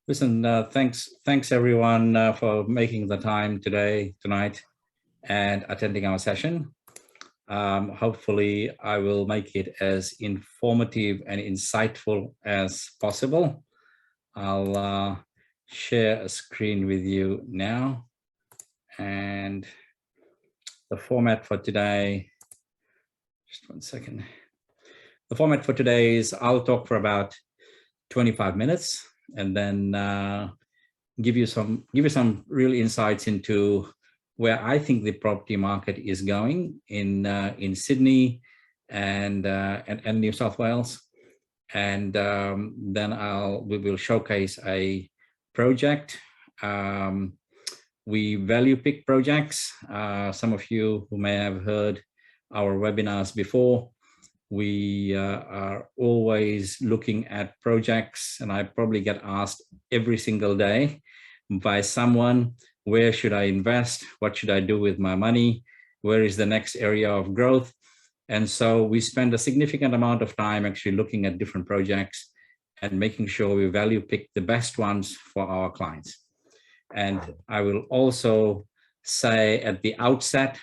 Listen, thanks everyone for making the time tonight, and attending our session. Hopefully, I will make it as informative and insightful as possible. I'll share a screen with you now, and the format for today. Just one second. The format for today is I'll talk for about 25 minutes. And then give you some real insights into where I think the property market is going in Sydney and New South Wales, and then we will showcase a project. We value pick projects. Some of you who may have heard our webinars before. We are always looking at projects, and I probably get asked every single day by someone, where should I invest? What should I do with my money? Where is the next area of growth? And so we spend a significant amount of time actually looking at different projects and making sure we value pick the best ones for our clients. And I will also say at the outset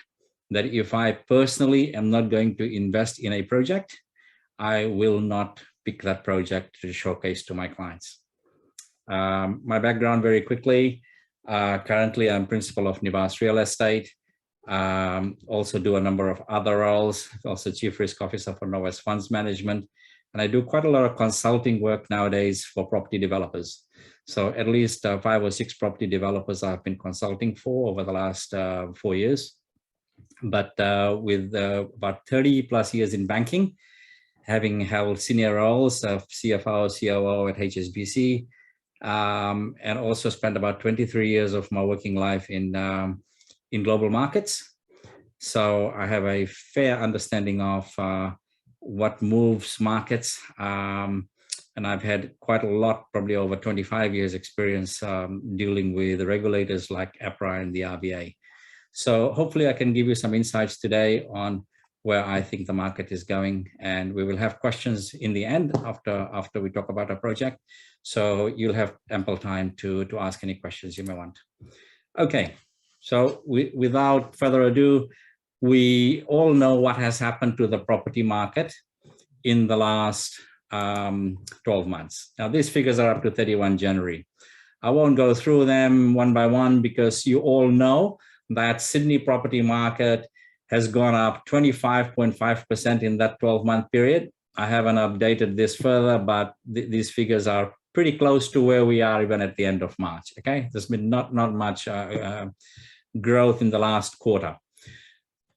that if I personally am not going to invest in a project, I will not pick that project to showcase to my clients. My background very quickly, currently I'm principal of Nivas Real Estate, also do a number of other roles, also Chief Risk Officer for Nivas Funds Management, and I do quite a lot of consulting work nowadays for property developers. So at least 5 or 6 property developers I've been consulting for over the last 4 years. But with about 30 plus years in banking, having held senior roles of CFO, COO at HSBC, and also spent about 23 years of my working life in global markets. So I have a fair understanding of what moves markets, and I've had quite a lot, probably over 25 years experience dealing with the regulators like APRA and the RBA. So hopefully I can give you some insights today on where I think the market is going, and we will have questions in the end after we talk about our project. So you'll have ample time to ask any questions you may want. Okay, so without further ado, we all know what has happened to the property market in the last 12 months. Now these figures are up to 31 January. I won't go through them one by one because you all know that Sydney property market has gone up 25.5% in that 12-month period. I haven't updated this further, but these figures are pretty close to where we are even at the end of March. Okay, there's been not much growth in the last quarter.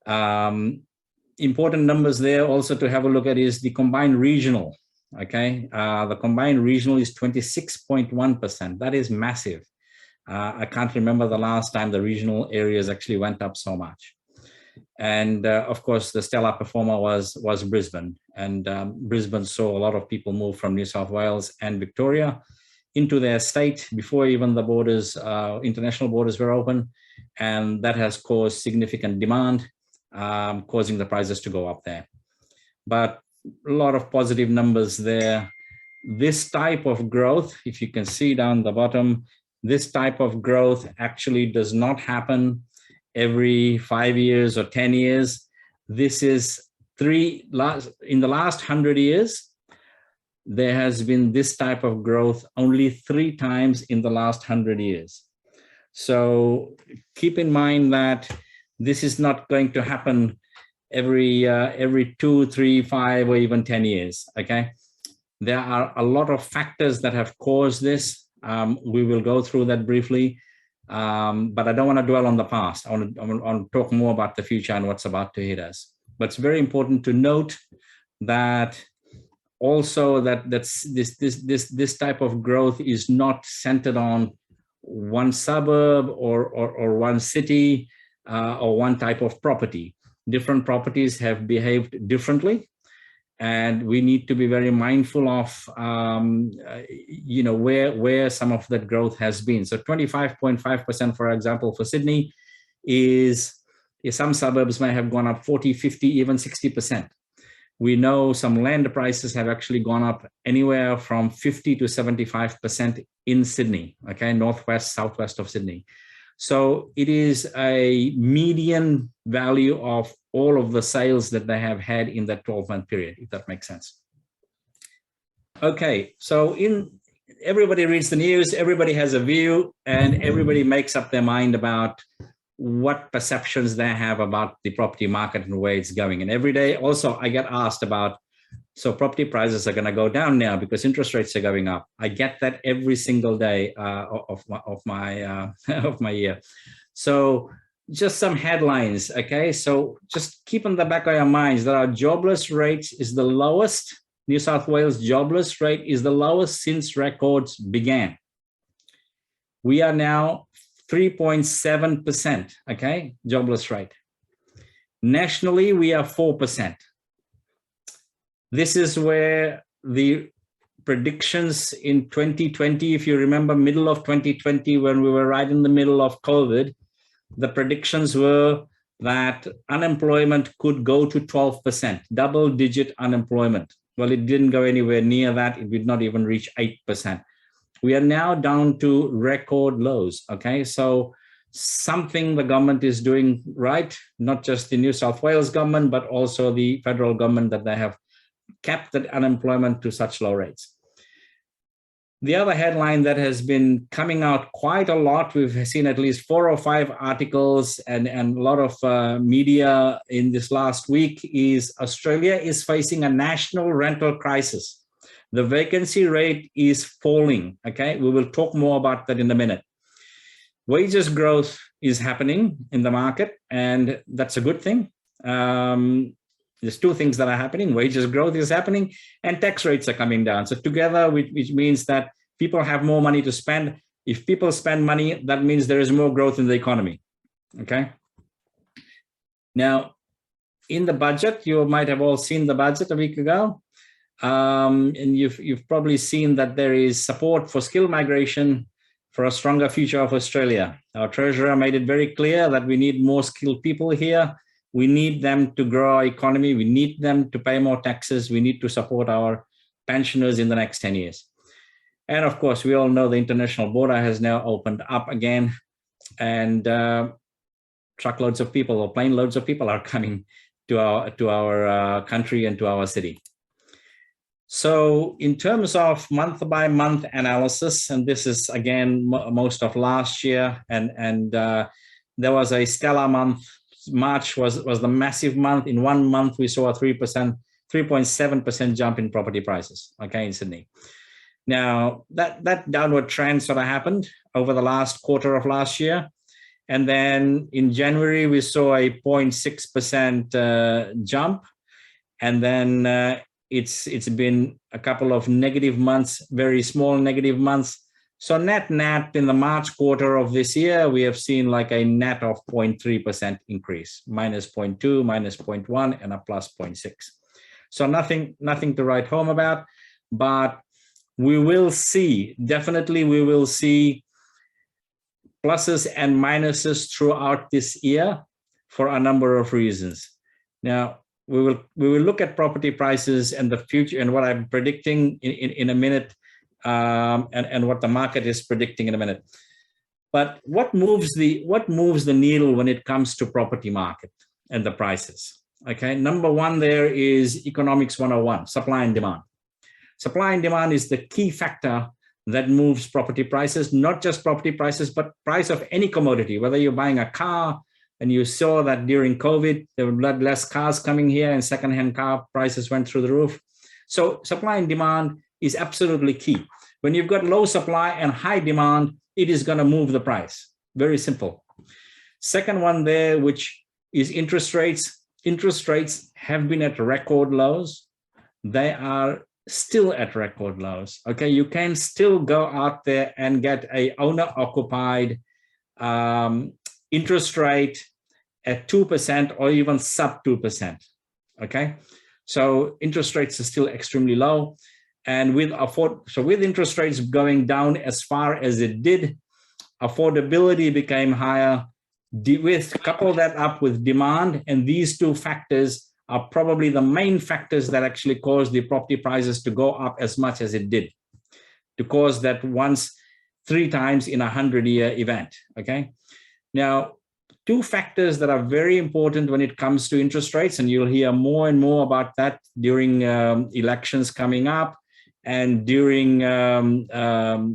Important numbers there also to have a look at is the combined regional. Okay, the combined regional is 26.1%. That is massive. I can't remember the last time the regional areas actually went up so much. And of course, the stellar performer was Brisbane. And Brisbane saw a lot of people move from New South Wales and Victoria into their state before even the borders, international borders were open. And that has caused significant demand, causing the prices to go up there. But a lot of positive numbers there. This type of growth, if you can see down the bottom, this type of growth actually does not happen every 5 years or 10 years. This is in the last 100 years, there has been this type of growth only 3 times in the last 100 years. So keep in mind that this is not going to happen every 2, 3, 5, or even 10 years, okay? There are a lot of factors that have caused this. We will go through that briefly, but I don't want to dwell on the past. I want to talk more about the future and what's about to hit us. But it's very important to note that also this type of growth is not centered on one suburb or one city or one type of property. Different properties have behaved differently. And we need to be very mindful of, where some of that growth has been. So 25.5%, for example, for Sydney is some suburbs may have gone up 40, 50, even 60%. We know some land prices have actually gone up anywhere from 50 to 75% in Sydney, okay, northwest, southwest of Sydney. So it is a median value of all of the sales that they have had in that 12-month period, if that makes sense. Okay, so everybody reads the news, everybody has a view, and everybody makes up their mind about what perceptions they have about the property market and where it's going. And every day also I get asked about, so property prices are going to go down now because interest rates are going up. I get that every single day of my year. So just some headlines, okay? So just keep in the back of your minds that our jobless rate is the lowest. New South Wales jobless rate is the lowest since records began. We are now 3.7%, okay, jobless rate. Nationally, we are 4%. This is where the predictions in 2020, if you remember, middle of 2020, when we were right in the middle of COVID, the predictions were that unemployment could go to 12%, double-digit unemployment. Well, it didn't go anywhere near that. It did not even reach 8%. We are now down to record lows, okay? So something the government is doing right, not just the New South Wales government, but also the federal government, that they have kept that unemployment to such low rates. The other headline that has been coming out quite a lot, we've seen at least 4 or 5 articles and a lot of media in this last week, is Australia is facing a national rental crisis. The vacancy rate is falling, okay? We will talk more about that in a minute. Wages growth is happening in the market, and that's a good thing. There's 2 things that are happening. Wages growth is happening and tax rates are coming down. So together, which means that people have more money to spend. If people spend money, that means there is more growth in the economy, okay? Now, in the budget, you might have all seen the budget a week ago. And you've probably seen that there is support for skill migration for a stronger future of Australia. Our Treasurer made it very clear that we need more skilled people here. We need them to grow our economy. We need them to pay more taxes. We need to support our pensioners in the next 10 years. And of course, we all know the international border has now opened up again, and truckloads of people or plane loads of people are coming to our country and to our city. So in terms of month-by-month analysis, and this is again most of last year, and there was a stellar month. March was the massive month. In 1 month, we saw a 3.7% jump in property prices, okay, in Sydney. Now, that downward trend sort of happened over the last quarter of last year. And then in January, we saw a 0.6% jump. And then it's been a couple of negative months, very small negative months. So net in the March quarter of this year, we have seen like a net of 0.3% increase, minus 0.2, minus 0.1, and a plus 0.6. So nothing to write home about, but we will see, definitely we will see pluses and minuses throughout this year for a number of reasons. Now, we will look at property prices and the future and what I'm predicting in a minute, and what the market is predicting in a minute. But what moves the needle when it comes to property market and the prices? Okay, number one there is economics 101, supply and demand. Supply and demand is the key factor that moves property prices, not just property prices, but price of any commodity, whether you're buying a car, and you saw that during COVID, there were less cars coming here and secondhand car prices went through the roof. So supply and demand is absolutely key. When you've got low supply and high demand, it is going to move the price. Very simple. Second one there, which is interest rates. Interest rates have been at record lows. They are still at record lows. Okay, you can still go out there and get a owner-occupied interest rate at 2% or even sub 2%. Okay, so interest rates are still extremely low. And with interest rates going down as far as it did, affordability became higher. Couple that up with demand, and these two factors are probably the main factors that actually caused the property prices to go up as much as it did, to cause that once 3 times in a 100-year event. Okay. Now, 2 factors that are very important when it comes to interest rates, and you'll hear more and more about that during elections coming up and during the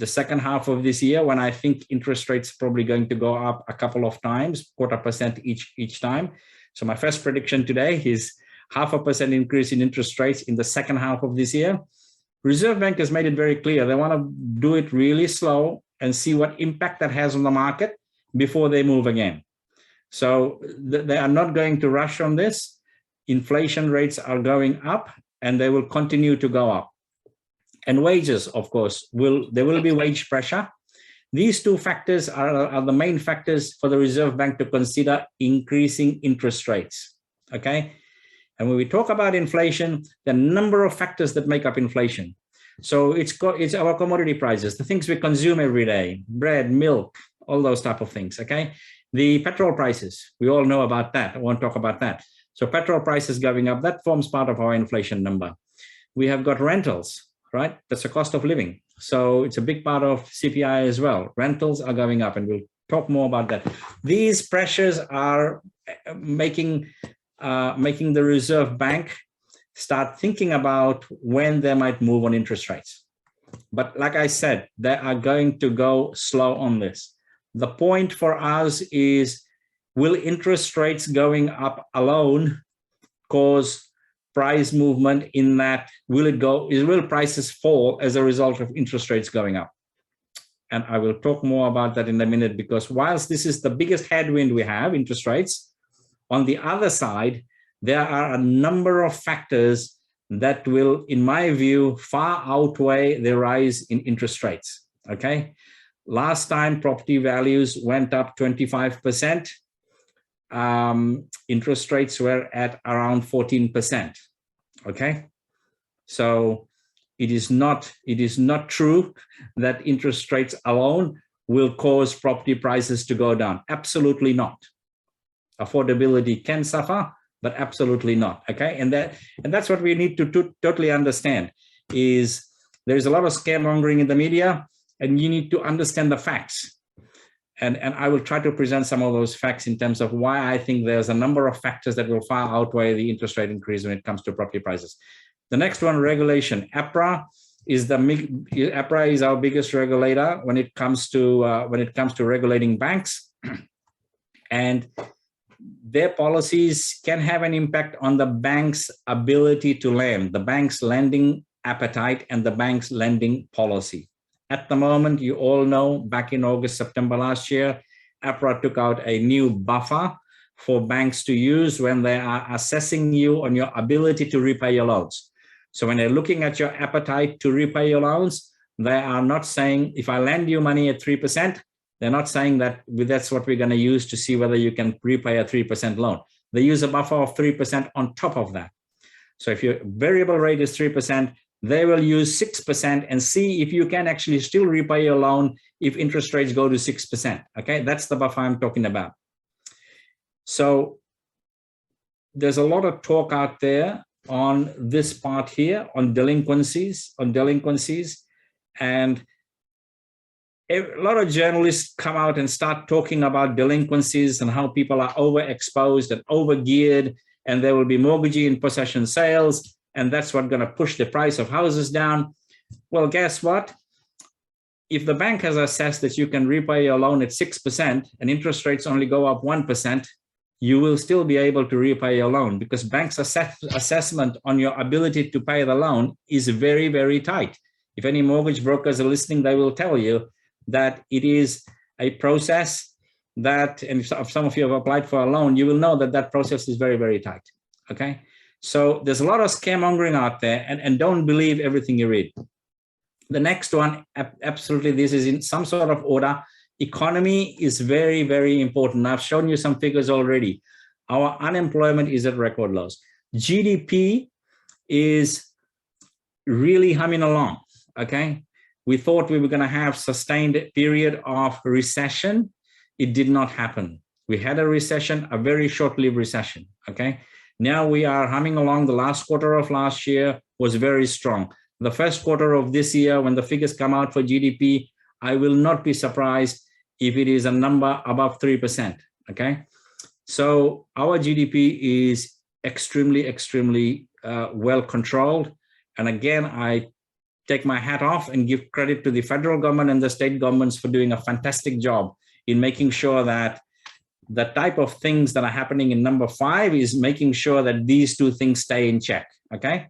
second half of this year, when I think interest rates probably going to go up a couple of times, 0.25% each time. So my first prediction today is 0.5% increase in interest rates in the second half of this year. Reserve Bank has made it very clear they want to do it really slow and see what impact that has on the market before they move again. So they are not going to rush on this. Inflation rates are going up and they will continue to go up. And wages, of course, there will be wage pressure. These 2 factors are the main factors for the Reserve Bank to consider increasing interest rates. Okay. And when we talk about inflation, there are a number of factors that make up inflation. So it's our commodity prices, the things we consume every day, bread, milk, all those type of things. Okay. The petrol prices, we all know about that. I won't talk about that. So petrol prices going up, that forms part of our inflation number. We have got rentals, right? That's a cost of living. So it's a big part of CPI as well. Rentals are going up, and we'll talk more about that. These pressures are making the Reserve Bank start thinking about when they might move on interest rates. But like I said, they are going to go slow on this. The point for us is, will interest rates going up alone cause price movement in that? Will prices fall as a result of interest rates going up? And I will talk more about that in a minute, because whilst this is the biggest headwind we have, interest rates, on the other side, there are a number of factors that will, in my view, far outweigh the rise in interest rates. Okay. Last time property values went up 25%. Interest rates were at around 14%. Okay. So it is not true that interest rates alone will cause property prices to go down. Absolutely not. Affordability can suffer, but absolutely not. Okay. And that's what we need to totally understand, is there's a lot of scaremongering in the media, and you need to understand the facts. And I will try to present some of those facts in terms of why I think there's a number of factors that will far outweigh the interest rate increase when it comes to property prices. The next one, regulation. APRA is our biggest regulator when it comes to regulating banks, and their policies can have an impact on the bank's ability to lend, the bank's lending appetite, and the bank's lending policy. At the moment, you all know, back in August, September last year, APRA took out a new buffer for banks to use when they are assessing you on your ability to repay your loans. So when they're looking at your appetite to repay your loans, they are not saying, if I lend you money at 3%, they're not saying that that's what we're going to use to see whether you can repay a 3% loan. They use a buffer of 3% on top of that. So if your variable rate is 3%, they will use 6% and see if you can actually still repay your loan if interest rates go to 6%. Okay, that's the buffer I'm talking about. So there's a lot of talk out there on this part here, on delinquencies, and a lot of journalists come out and start talking about delinquencies and how people are overexposed and overgeared, and there will be mortgagee in possession sales, and that's what's going to push the price of houses down. Well, guess what? If the bank has assessed that you can repay your loan at 6% and interest rates only go up 1%, you will still be able to repay your loan, because bank's assessment on your ability to pay the loan is very, very tight. If any mortgage brokers are listening, they will tell you that it is a process that, and if some of you have applied for a loan, you will know that that process is very, very tight. Okay. So there's a lot of scaremongering out there, and don't believe everything you read. The next one, absolutely, this is in some sort of order. Economy is very, very important. I've shown you some figures already. Our unemployment is at record lows. GDP is really humming along. Okay. We thought we were going to have sustained period of recession. It did not happen. We had a recession, a very short-lived recession. okay? Now we are humming along. The last quarter of last year was very strong. The first quarter of this year, when the figures come out for GDP, I will not be surprised if it is a number above 3%, okay? So our GDP is extremely, extremely well controlled. And again, I take my hat off and give credit to the federal government and the state governments for doing a fantastic job in making sure that the type of things that are happening in number 5 is making sure that these two things stay in check, okay?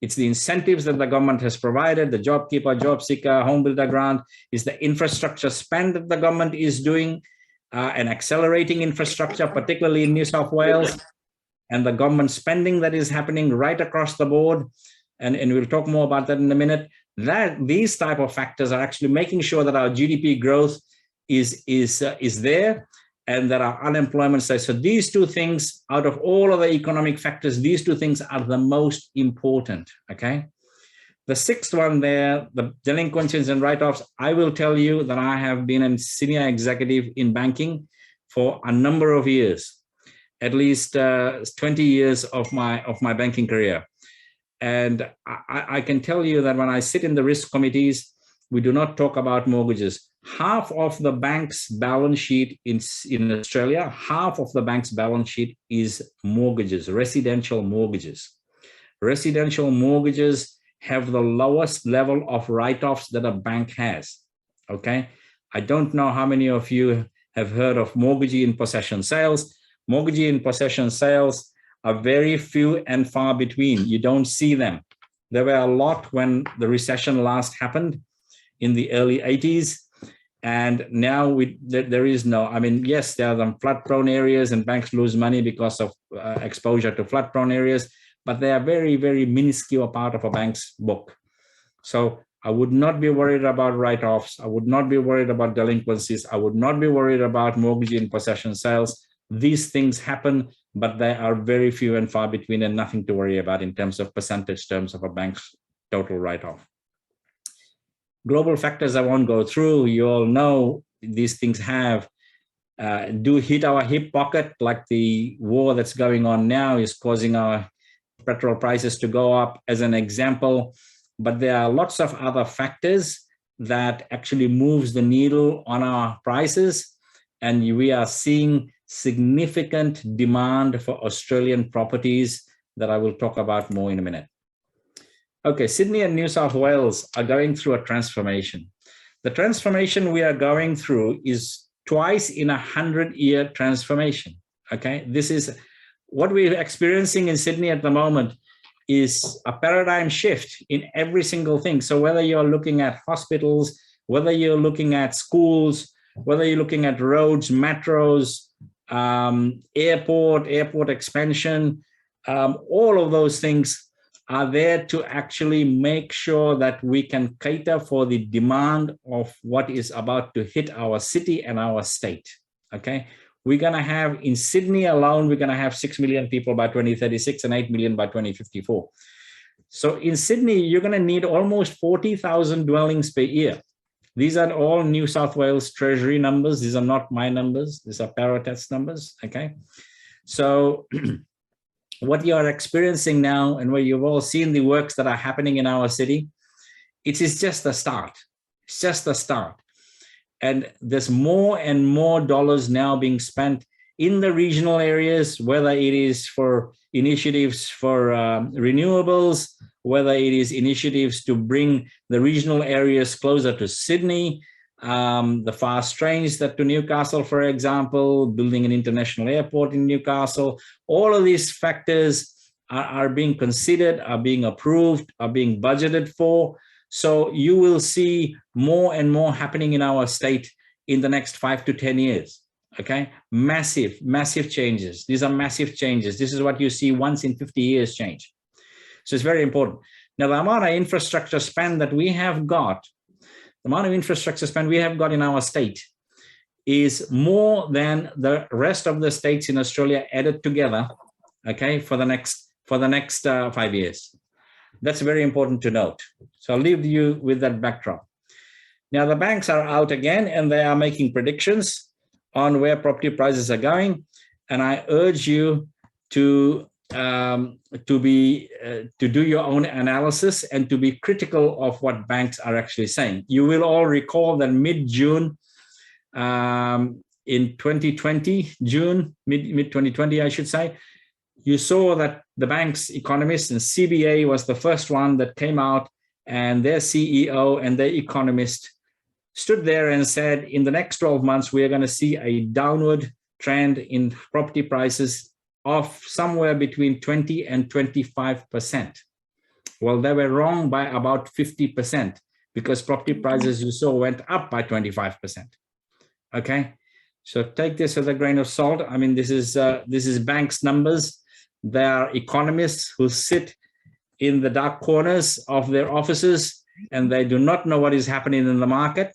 It's the incentives that the government has provided, the job keeper, job seeker, home builder grant, is the infrastructure spend that the government is doing and accelerating infrastructure, particularly in New South Wales, and the government spending that is happening right across the board. And we'll talk more about that in a minute. That these type of factors are actually making sure that our GDP growth is there, and that our unemployment stays. So these two things, out of all of the economic factors, these two things are the most important, okay? The 6th one there, the delinquencies and write-offs, I will tell you that I have been a senior executive in banking for a number of years, at least 20 years of my banking career. And I can tell you that when I sit in the risk committees, we do not talk about mortgages. Half of the bank's balance sheet in Australia, half of the bank's balance sheet is mortgages, residential mortgages. Residential mortgages have the lowest level of write-offs that a bank has, okay? I don't know how many of you have heard of mortgagee in possession sales. Mortgagee in possession sales are very few and far between. You don't see them. There were a lot when the recession last happened in the early 80s. And now there is no, I mean, yes, there are some flood-prone areas and banks lose money because of exposure to flood-prone areas, but they are very, very minuscule part of a bank's book. So I would not be worried about write-offs. I would not be worried about delinquencies. I would not be worried about mortgage in possession sales. These things happen, but they are very few and far between and nothing to worry about in terms of percentage terms of a bank's total write-off. Global factors I won't go through. You all know these things do hit our hip pocket, like the war that's going on now is causing our petrol prices to go up as an example. But there are lots of other factors that actually moves the needle on our prices. And we are seeing significant demand for Australian properties that I will talk about more in a minute. Okay, Sydney and New South Wales are going through a transformation. The transformation we are going through is twice in 100-year transformation, okay? This is what we're experiencing in Sydney at the moment is a paradigm shift in every single thing. So whether you're looking at hospitals, whether you're looking at schools, whether you're looking at roads, metros, airport expansion, all of those things are there to actually make sure that we can cater for the demand of what is about to hit our city and our state, okay? We're gonna have, in Sydney alone, we're gonna have 6 million people by 2036 and 8 million by 2054. So in Sydney, you're gonna need almost 40,000 dwellings per year. These are all New South Wales Treasury numbers. These are not my numbers. These are Paratet's numbers, okay? So what you are experiencing now and where you've all seen the works that are happening in our city, it is just the start. It's just the start. And there's more and more dollars now being spent in the regional areas, whether it is for initiatives for renewables, whether it is initiatives to bring the regional areas closer to Sydney, the fast trains that to Newcastle, for example, building an international airport in Newcastle. All of these factors are being considered, are being approved, are being budgeted for. So you will see more and more happening in our state in the next 5 to 10 years, okay? Massive, massive changes. These are massive changes. This is what you see once in 50 years change. So it's very important. Now, the amount of infrastructure spend that we have got, the amount of infrastructure spend we have got in our state is more than the rest of the states in Australia added together, okay, for the next 5 years. That's very important to note. So I'll leave you with that backdrop. Now, the banks are out again, and they are making predictions on where property prices are going. And I urge you to do your own analysis and to be critical of what banks are actually saying. You will all recall that mid-June, in 2020, mid-2020, I should say, you saw that the bank's economists, and CBA was the first one that came out, and their CEO and their economist stood there and said, in the next 12 months, we are going to see a downward trend in property prices of somewhere between 20 and 25%. Well, they were wrong by about 50% because property prices you saw went up by 25%. Okay, so take this as a grain of salt. I mean, this is banks' numbers. They are economists who sit in the dark corners of their offices and they do not know what is happening in the market,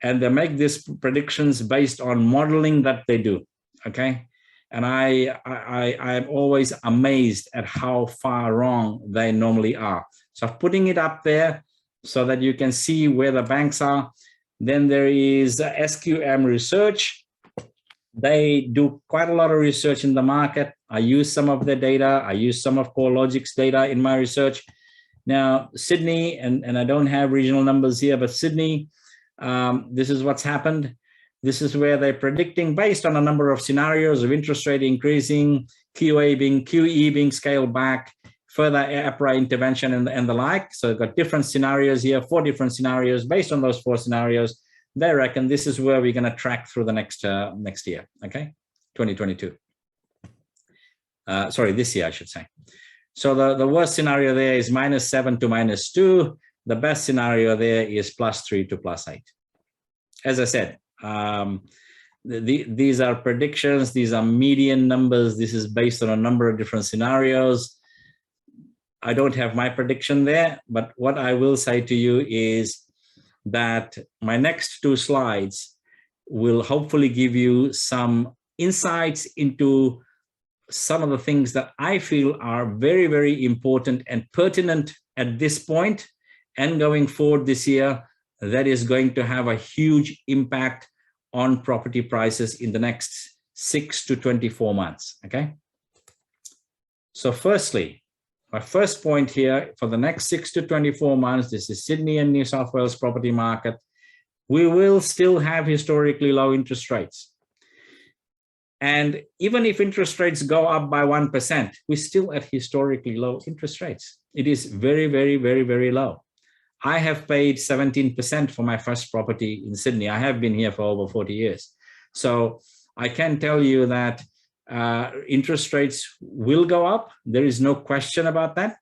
and they make these predictions based on modeling that they do. Okay, and I'm always amazed at how far wrong they normally are. So putting it up there so that you can see where the banks are. Then there is SQM Research. They do quite a lot of research in the market. I use some of their data. I use some of CoreLogic's data in my research. Now, Sydney, and I don't have regional numbers here, but Sydney, this is what's happened. This is where they're predicting based on a number of scenarios of interest rate increasing, QE being scaled back, further APRA intervention and the like. So they've got different scenarios here, 4 different scenarios. Based on those 4 scenarios, they reckon this is where we're going to track through the next year, okay, 2022. Sorry, this year, I should say. So the worst scenario there is -7 to -2. The best scenario there is +3 to +8. As I said, these are predictions. These are median numbers. This is based on a number of different scenarios. I don't have my prediction there, but what I will say to you is that my next 2 slides will hopefully give you some insights into some of the things that I feel are very, very important and pertinent at this point and going forward this year, that is going to have a huge impact on property prices in the next 6 to 24 months, okay? So firstly, my first point here, for the next 6 to 24 months, this is Sydney and New South Wales property market, we will still have historically low interest rates. And even if interest rates go up by 1%, we're still at historically low interest rates. It is very, very, very, very low. I have paid 17% for my first property in Sydney. I have been here for over 40 years. So I can tell you that interest rates will go up. There is no question about that,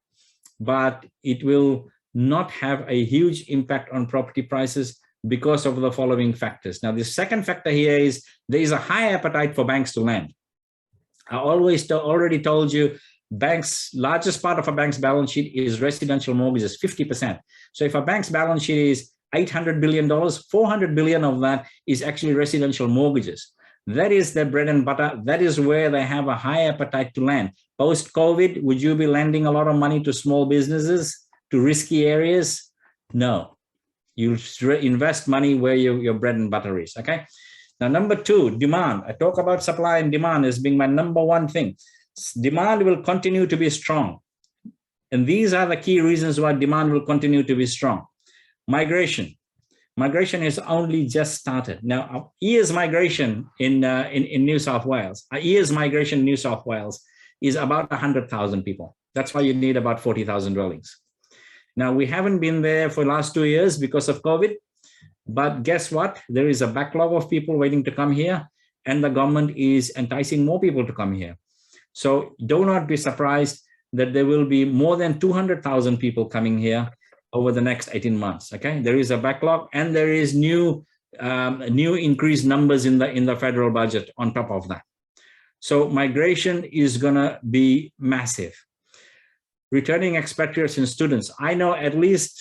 but it will not have a huge impact on property prices because of the following factors. Now, the second factor here is there is a high appetite for banks to lend. I already told you, banks, largest part of a bank's balance sheet is residential mortgages, 50%. So if a bank's balance sheet is $800 billion, 400 billion of that is actually residential mortgages. That is their bread and butter. That is where they have a high appetite to lend. Post-COVID, would you be lending a lot of money to small businesses, to risky areas? No. You invest money where your bread and butter is, okay? Now, number 2, demand. I talk about supply and demand as being my number 1 thing. Demand will continue to be strong. And these are the key reasons why demand will continue to be strong. Migration. Migration has only just started. Now, a year's migration in New South Wales, a year's migration in New South Wales is about 100,000 people. That's why you need about 40,000 dwellings. Now, we haven't been there for the last 2 years because of COVID, but guess what? There is a backlog of people waiting to come here, and the government is enticing more people to come here. So do not be surprised that there will be more than 200,000 people coming here over the next 18 months, okay? There is a backlog, and there is new increased numbers in the federal budget on top of that. So migration is gonna be massive. Returning expatriates and students. I know at least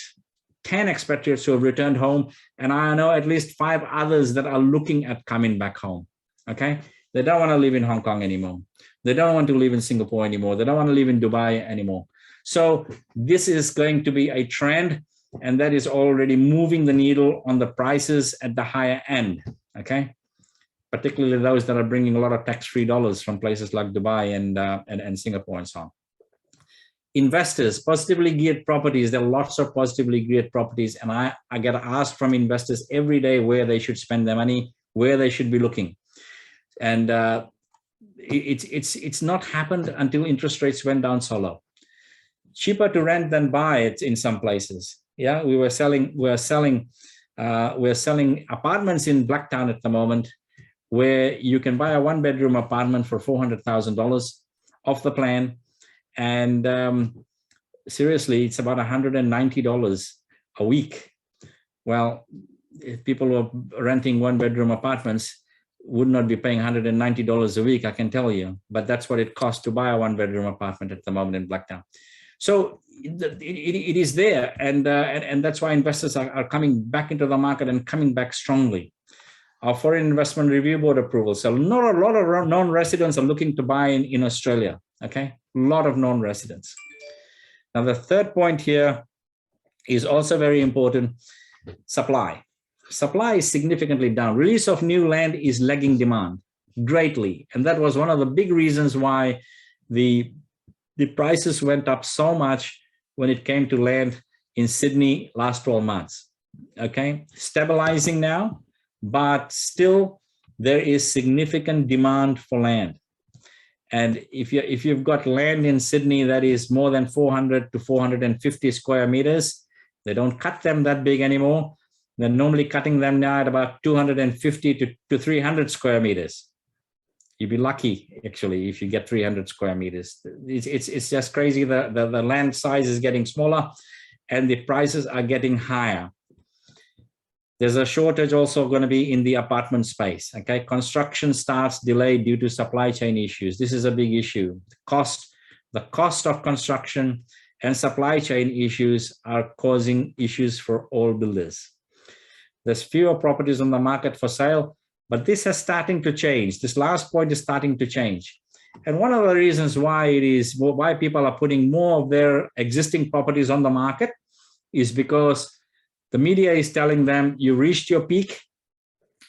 10 expatriates who have returned home, and I know at least 5 others that are looking at coming back home, okay? They don't want to live in Hong Kong anymore. They don't want to live in Singapore anymore. They don't want to live in Dubai anymore. So this is going to be a trend, and that is already moving the needle on the prices at the higher end, okay? particularly those that are bringing a lot of tax-free dollars from places like Dubai and Singapore and so on. Investors, positively geared properties, there are lots of positively geared properties, and I get asked from investors every day where they should spend their money, where they should be looking. And it's not happened until interest rates went down so low. Cheaper to rent than buy it in some places. Yeah, we're selling apartments in Blacktown at the moment, where you can buy a one-bedroom apartment for $400,000 off the plan. And seriously, it's about $190 a week. Well, if people who are renting one-bedroom apartments would not be paying $190 a week, I can tell you. But that's what it costs to buy a one-bedroom apartment at the moment in Blacktown. So it is there, and that's why investors are coming back into the market and coming back strongly. Our Foreign Investment Review Board approval. So not a lot of non-residents are looking to buy in Australia. Okay, a lot of non-residents. Now the third point here is also very important. Supply. Supply is significantly down. Release of new land is lagging demand greatly, and that was one of the big reasons why the prices went up so much when it came to land in Sydney last 12 months. Okay, stabilizing now, but still there is significant demand for land. And if you've got land in Sydney that is more than 400 to 450 square meters, they don't cut them that big anymore. They're normally cutting them now at about 250 to 300 square meters. You'd be lucky, actually, if you get 300 square meters. It's just crazy. The land size is getting smaller and the prices are getting higher. There's a shortage also going to be in the apartment space. Okay, construction starts delayed due to supply chain issues. This is a big issue. The cost of construction and supply chain issues are causing issues for all builders. There's fewer properties on the market for sale, but this is starting to change. This last point is starting to change. And one of the reasons why people are putting more of their existing properties on the market is because the media is telling them you reached your peak.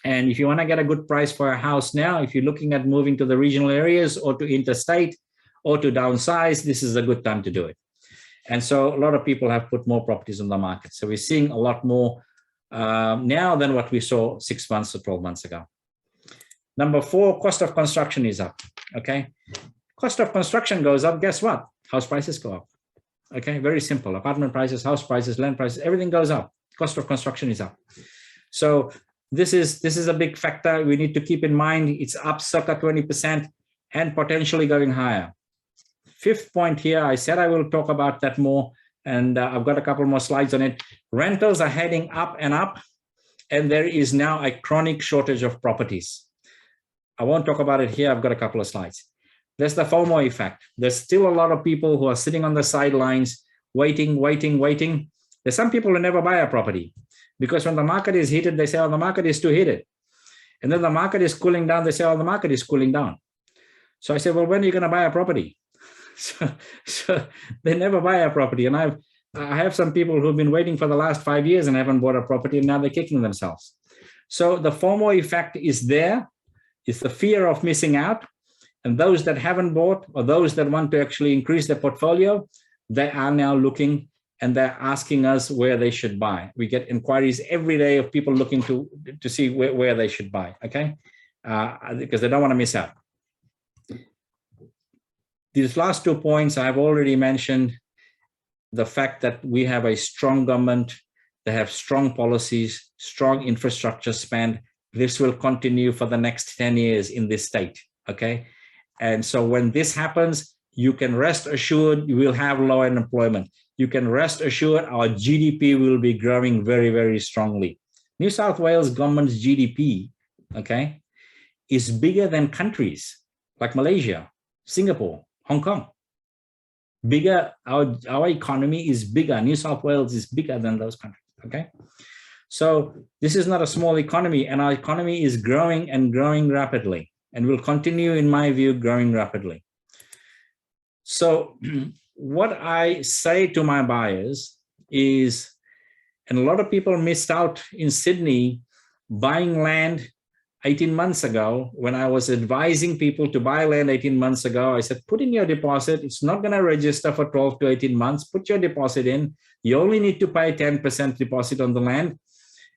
And if you want to get a good price for a house now, if you're looking at moving to the regional areas or to interstate or to downsize, this is a good time to do it. And so a lot of people have put more properties on the market. So we're seeing a lot more now than what we saw 6 months or 12 months ago. Number 4, cost of construction is up. Okay, cost of construction goes up. Guess what? House prices go up. Okay, very simple. Apartment prices, house prices, land prices, everything goes up. Cost of construction is up. So this is a big factor we need to keep in mind. It's up circa 20% and potentially going higher. 5th point here, I said I will talk about that more, and I've got a couple more slides on it. Rentals are heading up and up, and there is now a chronic shortage of properties. I won't talk about it here. I've got a couple of slides. There's the FOMO effect. There's still a lot of people who are sitting on the sidelines, waiting. There's some people who never buy a property because when the market is heated, they say, oh, the market is too heated. And then the market is cooling down. They say, oh, the market is cooling down. So I said, well, when are you going to buy a property? So they never buy a property. And I have some people who've been waiting for the last 5 years and haven't bought a property, and now they're kicking themselves. So the FOMO effect is there. It's the fear of missing out. And those that haven't bought or those that want to actually increase their portfolio, they are now looking and they're asking us where they should buy. We get inquiries every day of people looking to see where they should buy, okay? Because they don't want to miss out. These last 2 points I've already mentioned, the fact that we have a strong government, they have strong policies, strong infrastructure spend. This will continue for the next 10 years in this state, okay? And so when this happens, you can rest assured you will have low unemployment. You can rest assured our GDP will be growing very, very strongly. New South Wales government's GDP, okay, is bigger than countries like Malaysia, Singapore, Hong Kong. Bigger, our economy is bigger. New South Wales is bigger than those countries, okay? So this is not a small economy, and our economy is growing and growing rapidly, and will continue, in my view, growing rapidly. So what I say to my buyers is, and a lot of people missed out in Sydney buying land 18 months ago, when I was advising people to buy land 18 months ago, I said, put in your deposit. It's not going to register for 12 to 18 months. Put your deposit in. You only need to pay 10% deposit on the land,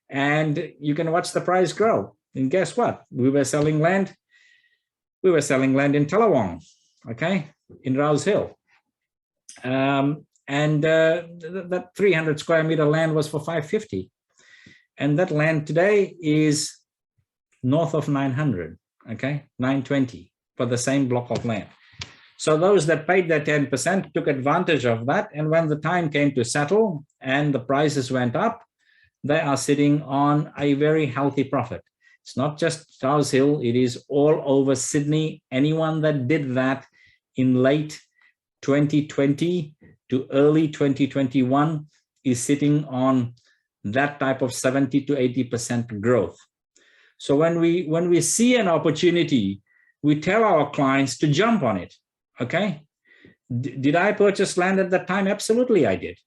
and you can watch the price grow. And guess what? We were selling land. We were selling land in Tallwood, okay, in Rouse Hill. That 300 square meter land was for $550. And that land today is north of 900, okay, 920 for the same block of land. So those that paid their 10% took advantage of that. And when the time came to settle and the prices went up, they are sitting on a very healthy profit. It's not just Rouse Hill, it is all over Sydney. Anyone that did that in late 2020 to early 2021 is sitting on that type of 70 to 80% growth. So when we see an opportunity, we tell our clients to jump on it, okay? Did I purchase land at that time? Absolutely, I did,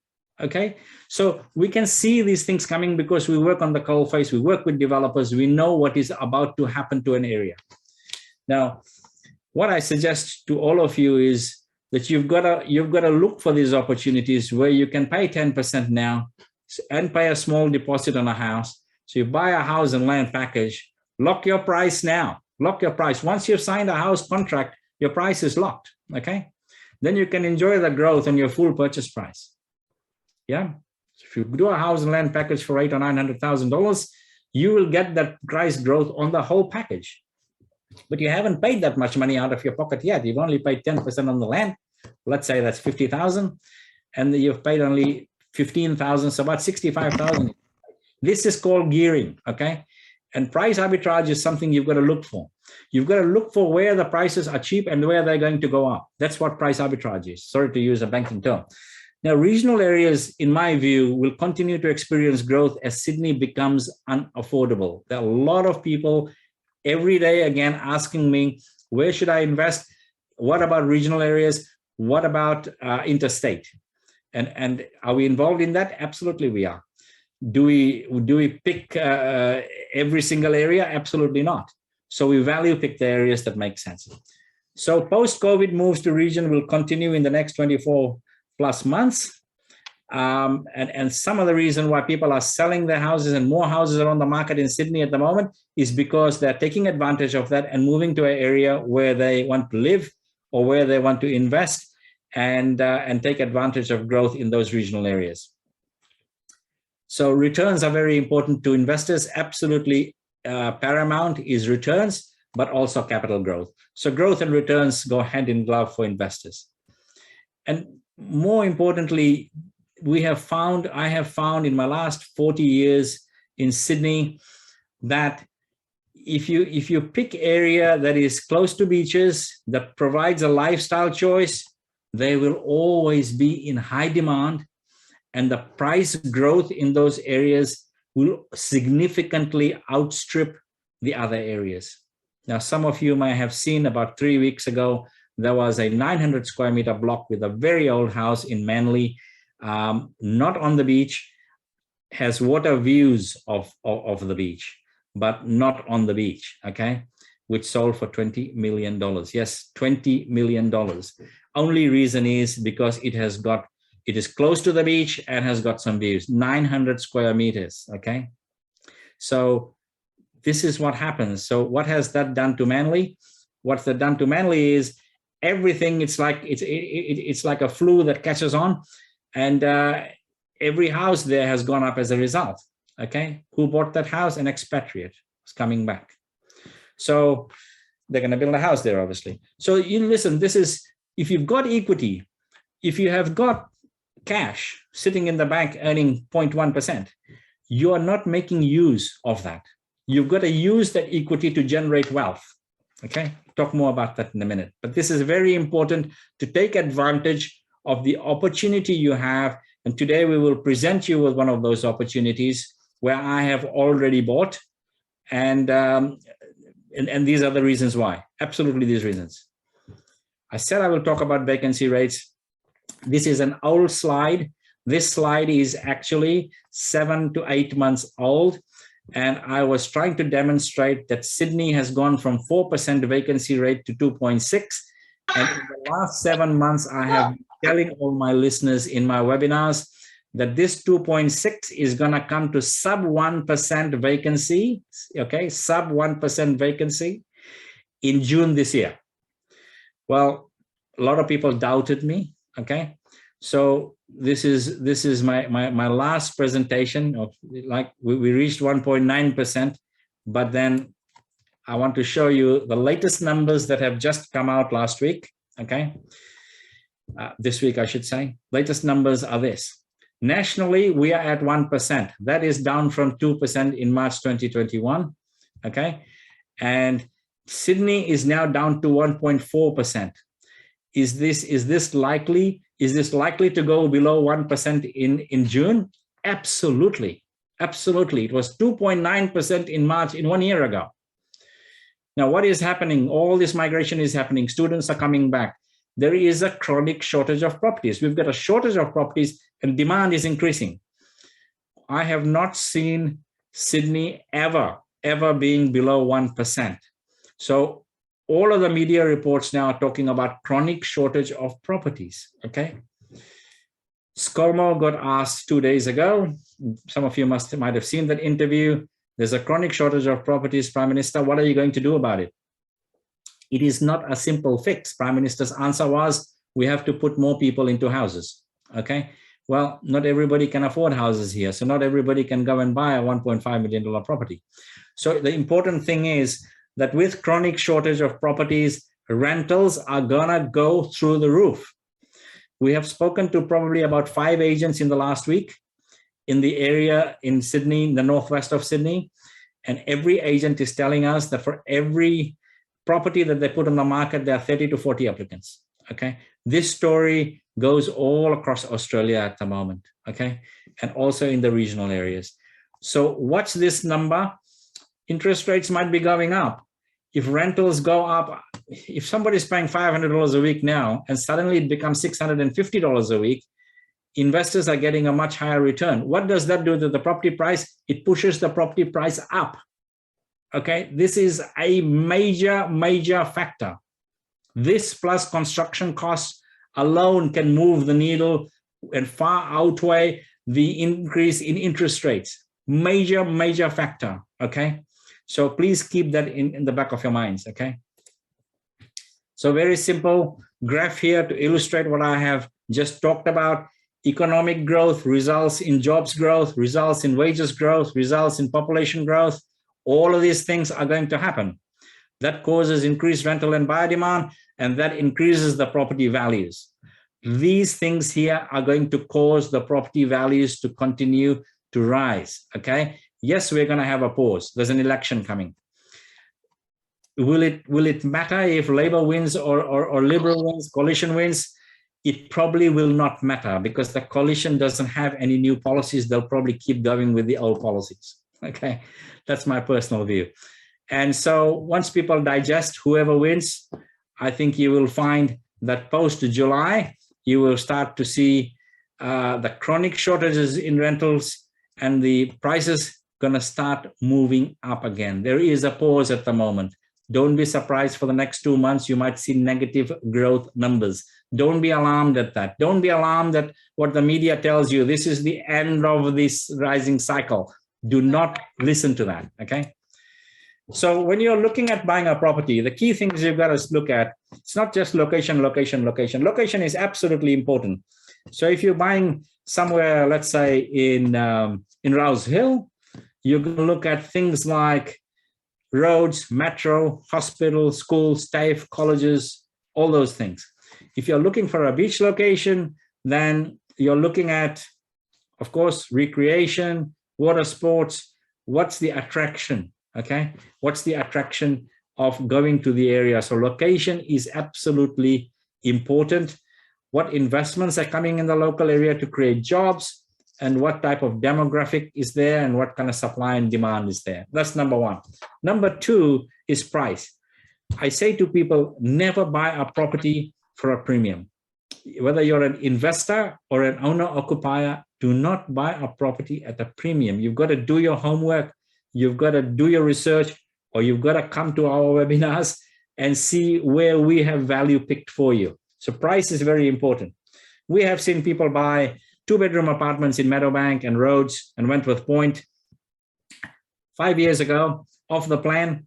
okay? So we can see these things coming because we work on the coalface, we work with developers, we know what is about to happen to an area. Now, what I suggest to all of you is that you've got to look for these opportunities where you can pay 10% now and pay a small deposit on a house. So you buy a house and land package, lock your price now, lock your price. Once you've signed a house contract, your price is locked, okay? Then you can enjoy the growth on your full purchase price. Yeah, so if you do a house and land package for $800,000 or $900,000, you will get that price growth on the whole package. But you haven't paid that much money out of your pocket yet. You've only paid 10% on the land. Let's say that's $50,000, and you've paid only $15,000, so about $65,000. This is called gearing, okay? And price arbitrage is something you've got to look for. You've got to look for where the prices are cheap and where they're going to go up. That's what price arbitrage is. Sorry to use a banking term. Now, regional areas, in my view, will continue to experience growth as Sydney becomes unaffordable. There are a lot of people every day, again, asking me, where should I invest? What about regional areas? What about interstate? And are we involved in that? Absolutely, we are. Do we pick every single area? Absolutely not. So we value pick the areas that make sense. So post-COVID moves to region will continue in the next 24 plus months. And some of the reason why people are selling their houses and more houses are on the market in Sydney at the moment is because they're taking advantage of that and moving to an area where they want to live or where they want to invest and take advantage of growth in those regional areas. So returns are very important to investors. Absolutely paramount is returns, but also capital growth. So growth and returns go hand in glove for investors. And more importantly, I have found in my last 40 years in Sydney that if you pick area that is close to beaches, that provides a lifestyle choice, they will always be in high demand, and the price growth in those areas will significantly outstrip the other areas. Now, some of you may have seen about 3 weeks ago, there was a 900 square meter block with a very old house in Manly, not on the beach, has water views of the beach, but not on the beach, okay, which sold for $20 million. Yes, $20 million. Only reason is because it is close to the beach and has got some views, 900 square meters, okay? So this is what happens. So what has that done to Manly? What's that done to Manly is everything, it's like a flu that catches on, and every house there has gone up as a result, okay? Who bought that house? An expatriate is coming back. So they're gonna build a house there, obviously. So you listen, this is, if you've got equity, if you have got cash sitting in the bank earning 0.1%, you are not making use of that. You've got to use that equity to generate wealth, okay? Talk more about that in a minute. But this is very important to take advantage of the opportunity you have. And today we will present you with one of those opportunities where I have already bought. And these are the reasons why, absolutely these reasons. I said I will talk about vacancy rates. This is an old slide. This slide is actually 7 to 8 months old. And I was trying to demonstrate that Sydney has gone from 4% vacancy rate to 2.6. And in the last 7 months, I have been telling all my listeners in my webinars that this 2.6 is going to come to sub 1% vacancy, okay, sub 1% vacancy in June this year. Well, a lot of people doubted me, okay? So this is my last presentation of, like, we reached 1.9%, but then I want to show you the latest numbers that have just come out last week, okay? This week, I should say. Latest numbers are this. Nationally, we are at 1%. That is down from 2% in March 2021, okay? And Sydney is now down to 1.4%. Is this likely to go below 1% in June? Absolutely. Absolutely. It was 2.9% in March, in 1 year ago. Now, what is happening? All this migration is happening. Students are coming back. There is a chronic shortage of properties. We've got a shortage of properties and demand is increasing. I have not seen Sydney ever being below 1%. So all of the media reports now are talking about chronic shortage of properties, okay? ScoMo got asked 2 days ago. Some of you might have seen that interview. There's a chronic shortage of properties, Prime Minister. What are you going to do about it? It is not a simple fix. Prime Minister's answer was, we have to put more people into houses, okay? Well, not everybody can afford houses here. So not everybody can go and buy a $1.5 million property. So the important thing is that with chronic shortage of properties, rentals are gonna go through the roof. We have spoken to probably about 5 agents in the last week in the area in Sydney, in the northwest of Sydney. And every agent is telling us that for every property that they put on the market, there are 30 to 40 applicants, okay? This story goes all across Australia at the moment, okay? And also in the regional areas. So watch this number. Interest rates might be going up. If rentals go up, if somebody's paying $500 a week now, and suddenly it becomes $650 a week, investors are getting a much higher return. What does that do to the property price? It pushes the property price up. Okay, this is a major factor. This plus construction costs alone can move the needle and far outweigh the increase in interest rates. Major factor, okay? So please keep that in the back of your minds, okay? So very simple graph here to illustrate what I have just talked about. Economic growth results in jobs growth, results in wages growth, results in population growth. All of these things are going to happen. That causes increased rental and buyer demand, and that increases the property values. These things here are going to cause the property values to continue to rise, okay? Yes, we're going to have a pause. There's an election coming. Will it matter if Labor wins or Liberal wins, coalition wins? It probably will not matter because the coalition doesn't have any new policies. They'll probably keep going with the old policies, okay? That's my personal view. And so once people digest whoever wins, I think you will find that post-July, you will start to see the chronic shortages in rentals and the prices gonna start moving up again. There is a pause at the moment. Don't be surprised for the next 2 months, you might see negative growth numbers. Don't be alarmed at that. Don't be alarmed at what the media tells you. This is the end of this rising cycle. Do not listen to that, okay? So when you're looking at buying a property, the key things you've got to look at, it's not just location. Location is absolutely important. So if you're buying somewhere, let's say in Rouse Hill, you're going to look at things like roads, metro, hospitals, schools, TAFE, colleges, all those things. If you're looking for a beach location, then you're looking at, of course, recreation, water sports. What's the attraction? Okay, what's the attraction of going to the area? So location is absolutely important. What investments are coming in the local area to create jobs, and what type of demographic is there, and what kind of supply and demand is there. That's number one. Number two is price. I say to people, never buy a property for a premium. Whether you're an investor or an owner occupier, do not buy a property at a premium. You've got to do your homework. you've got to do your research, or you've got to come to our webinars and see where we have value picked for you. So price is very important. We have seen people buy 2-bedroom apartments in Meadowbank and Rhodes and Wentworth Point 5 years ago, off the plan,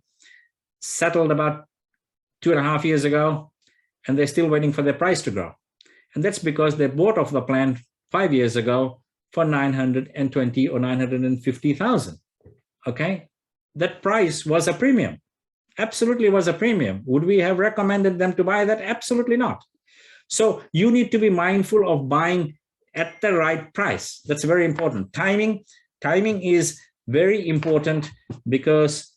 settled about 2.5 years ago, and they're still waiting for their price to grow. And that's because they bought off the plan 5 years ago for 920 or 950,000. Okay, that price was a premium. Absolutely was a premium. Would we have recommended them to buy that? Absolutely not. So you need to be mindful of buying at the right price. That's very important. Timing is very important, because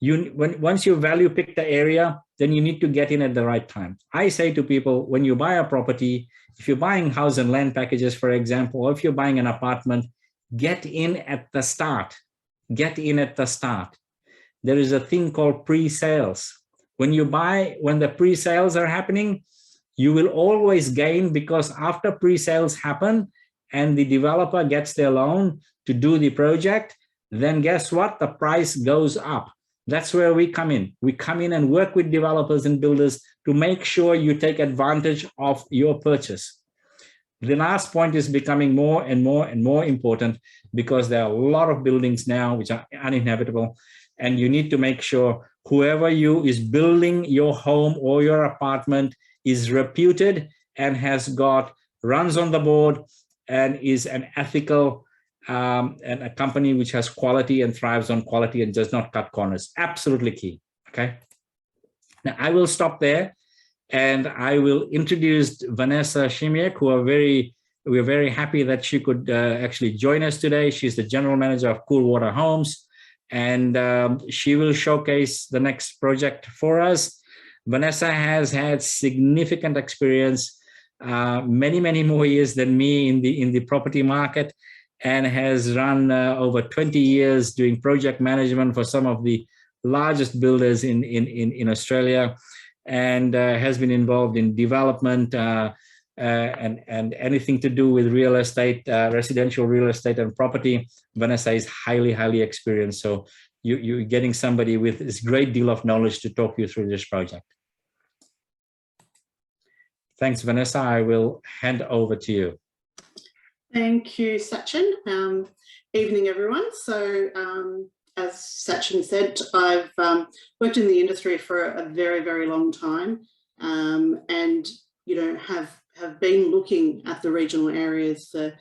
once you value pick the area, then you need to get in at the right time. I say to people, when you buy a property, if you're buying house and land packages, for example, or if you're buying an apartment, get in at the start. Get in at the start. There is a thing called pre-sales. When you buy, when the pre-sales are happening, you will always gain, because after pre-sales happen and the developer gets their loan to do the project, then guess what? The price goes up. That's where we come in. We come in and work with developers and builders to make sure you take advantage of your purchase. The last point is becoming more and more and more important, because there are a lot of buildings now which are uninhabitable, and you need to make sure whoever is building your home or your apartment is reputed and has got runs on the board and is an ethical and a company which has quality and thrives on quality and does not cut corners. Absolutely key. Okay. Now I will stop there, and I will introduce Vanessa Shimiak, who we're very happy that she could actually join us today. She's the general manager of Coolwater Homes, and she will showcase the next project for us. Vanessa has had significant experience, many more years than me in the property market, and has run over 20 years doing project management for some of the largest builders in Australia, and has been involved in development and anything to do with real estate, residential real estate and property. Vanessa is highly experienced. So you're getting somebody with this great deal of knowledge to talk you through this project. Thanks, Vanessa. I will hand over to you. Thank you, Sachin. Evening, everyone. So as Sachin said, I've worked in the industry for a very long time, and have been looking at the regional areas for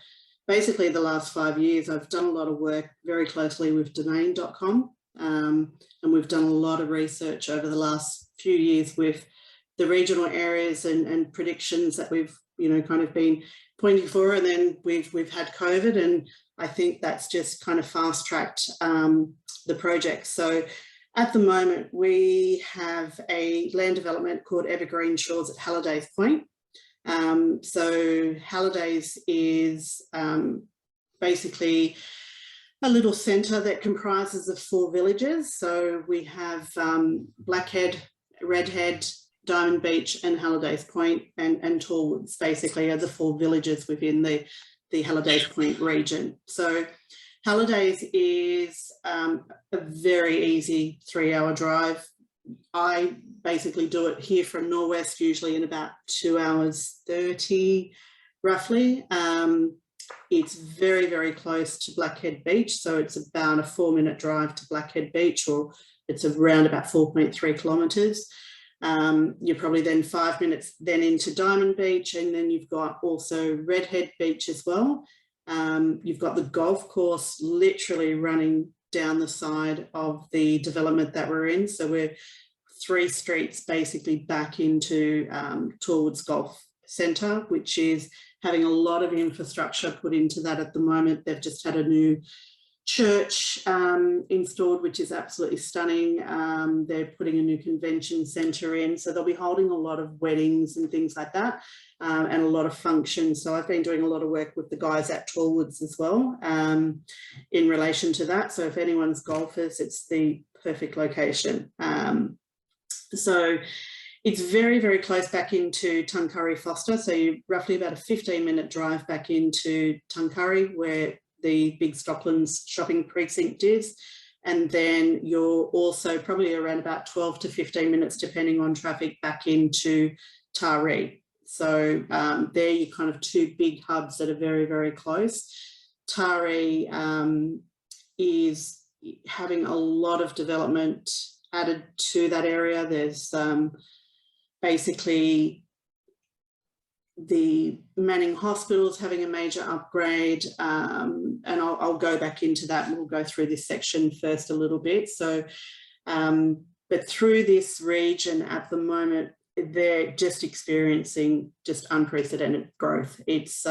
basically the last 5 years. I've done a lot of work very closely with domain.com, and we've done a lot of research over the last few years with the regional areas and predictions that we've kind of been pointing for, and then we've had COVID, and I think that's just kind of fast-tracked the project. So at the moment we have a land development called Evergreen Shores at Hallidays Point. So Hallidays is basically a little centre that comprises of 4 villages. So we have Blackhead, Redhead, Diamond Beach and Hallidays Point, and Tallwoods basically are the 4 villages within the Hallidays Point region. So Hallidays is a very easy 3-hour drive. I basically do it here from Norwest, usually in about 2 hours 30 roughly. It's very close to Blackhead Beach, so it's about a 4-minute drive to Blackhead Beach, or it's around about 4.3 kilometres. You're probably then 5 minutes then into Diamond Beach, and then you've got also Redhead Beach as well. You've got the golf course literally running down the side of the development that we're in. So we're 3 streets basically back into Tallwood's Golf Centre, which is having a lot of infrastructure put into that at the moment. They've just had a new church installed, which is absolutely stunning. They're putting a new convention centre in, so they'll be holding a lot of weddings and things like that, and a lot of functions. So I've been doing a lot of work with the guys at Tallwoods as well in relation to that. So if anyone's golfers, it's the perfect location. So it's very close back into Tuncurry Forster, so you're roughly about a 15-minute drive back into Tuncurry, where the big Stocklands shopping precinct is. And then you're also probably around about 12 to 15 minutes, depending on traffic, back into Taree. So they're your kind of two big hubs that are very, very close. Taree is having a lot of development added to that area. There's basically the Manning Hospital's having a major upgrade, and I'll go back into that and we'll go through this section first a little bit. So, but through this region at the moment, they're just experiencing just unprecedented growth. It's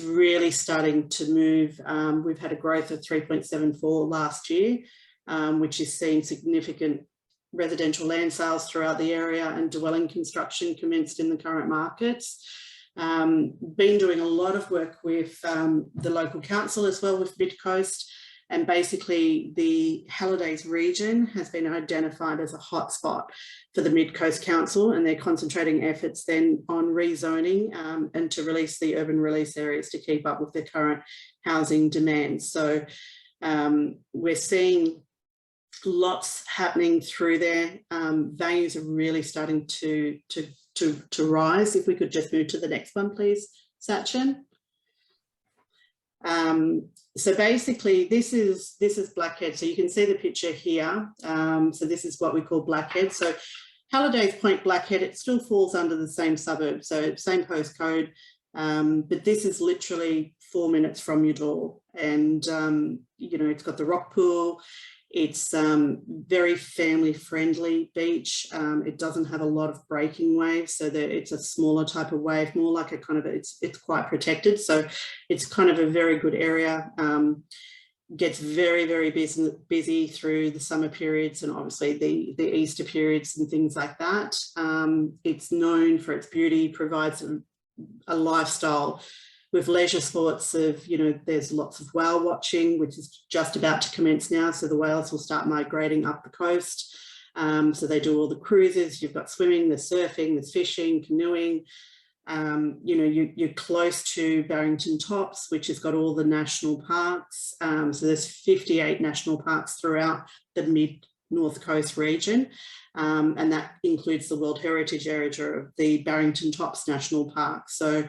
really starting to move. We've had a growth of 3.74 last year, which is seeing significant residential land sales throughout the area, and dwelling construction commenced in the current markets. Been doing a lot of work with the local council as well, with Mid Coast, and basically the Hallidays region has been identified as a hotspot for the Mid Coast Council, and they're concentrating efforts then on rezoning and to release the urban release areas to keep up with the current housing demands. So we're seeing lots happening through there. Values are really starting to rise. If we could just move to the next one, please, Sachin. So basically this is Blackhead. So you can see the picture here. So this is what we call Blackhead. So Hallidays Point, Blackhead, it still falls under the same suburb, so same postcode, but this is literally 4 minutes from your door. And you know, it's got the rock pool. It's very family friendly beach. It doesn't have a lot of breaking waves, so that it's a smaller type of wave, more like a kind of, it's quite protected. So it's kind of a very good area. Gets very, very busy through the summer periods, and obviously the Easter periods and things like that. It's known for its beauty, provides a lifestyle with leisure sports of, you know, there's lots of whale watching, which is just about to commence now. So the whales will start migrating up the coast. So they do all the cruises. You've got swimming, there's surfing, there's fishing, canoeing. You know, you're close to Barrington Tops, which has got all the national parks. So there's 58 national parks throughout the mid-north coast region. And that includes the World Heritage Area of the Barrington Tops National Park. So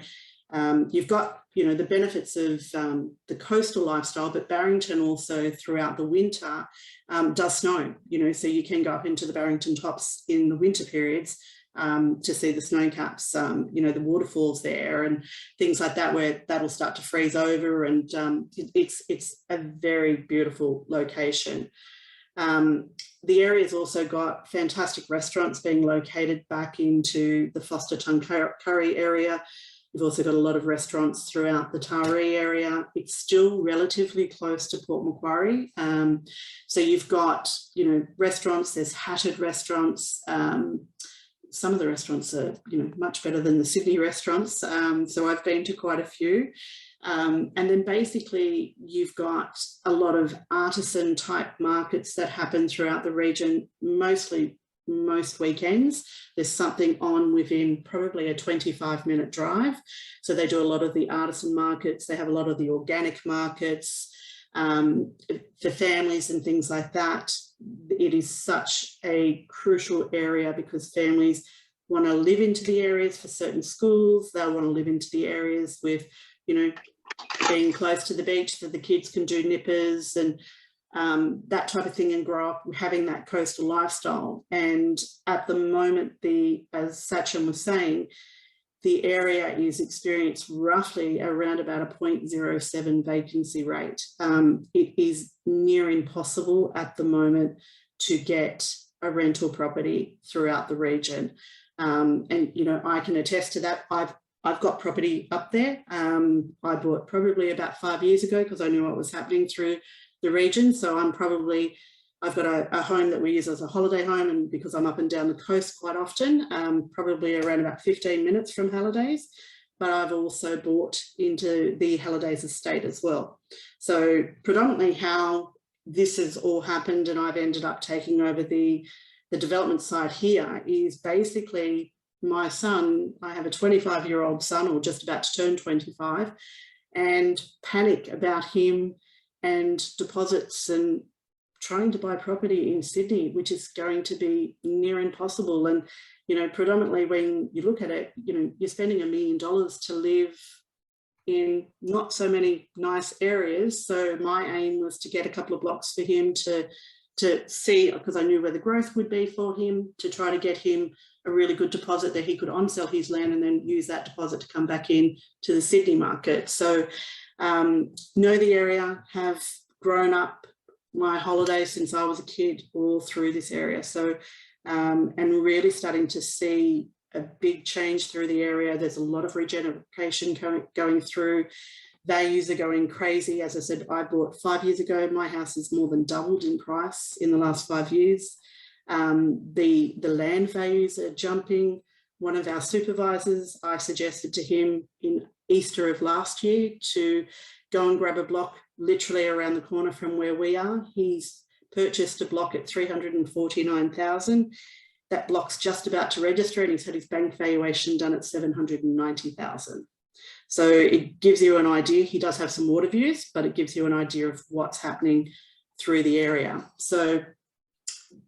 you've got, you know, the benefits of the coastal lifestyle, but Barrington also throughout the winter does snow, you know, so you can go up into the Barrington Tops in the winter periods to see the snow caps, you know, the waterfalls there and things like that, where that'll start to freeze over, and it's a very beautiful location. The area's also got fantastic restaurants being located back into the Forster Curry area. You've also got a lot of restaurants throughout the Taree area. It's still relatively close to Port Macquarie. So you've got, you know, restaurants, there's Hatted restaurants. Some of the restaurants are, you know, much better than the Sydney restaurants. So I've been to quite a few. And then basically you've got a lot of artisan type markets that happen throughout the region, most weekends. There's something on within probably a 25-minute drive. So they do a lot of the artisan markets. They have a lot of the organic markets for families and things like that. It is such a crucial area because families want to live into the areas for certain schools. They'll want to live into the areas with, you know, being close to the beach so the kids can do nippers and that type of thing, and grow up having that coastal lifestyle. And at the moment, as Sachin was saying, the area is experienced roughly around about a 0.07 vacancy rate. It is near impossible at the moment to get a rental property throughout the region. And, you know, I can attest to that. I've got property up there. I bought probably about 5 years ago because I knew what was happening through the region. So I've got a home that we use as a holiday home, and because I'm up and down the coast quite often, probably around about 15 minutes from Hallidays, but I've also bought into the Hallidays estate as well. So predominantly how this has all happened, and I've ended up taking over the development side here, is basically my son. I have a 25-year-old son, or just about to turn 25, and panic about him and deposits and trying to buy property in Sydney, which is going to be near impossible. And, you know, predominantly when you look at it, you know, you're spending $1 million to live in not so many nice areas. So my aim was to get a couple of blocks for him to see, because I knew where the growth would be for him, to try to get him a really good deposit that he could on-sell his land and then use that deposit to come back in to the Sydney market. So know the area, have grown up my holidays since I was a kid all through this area. So, and really starting to see a big change through the area. There's a lot of regeneration going through. Values are going crazy. As I said, I bought 5 years ago. My house has more than doubled in price in the last 5 years. The land values are jumping. One of our supervisors, I suggested to him in Easter of last year to go and grab a block literally around the corner from where we are. He's purchased a block at $349,000. That block's just about to register and he's had his bank valuation done at $790,000. So it gives you an idea. He does have some water views, but it gives you an idea of what's happening through the area. So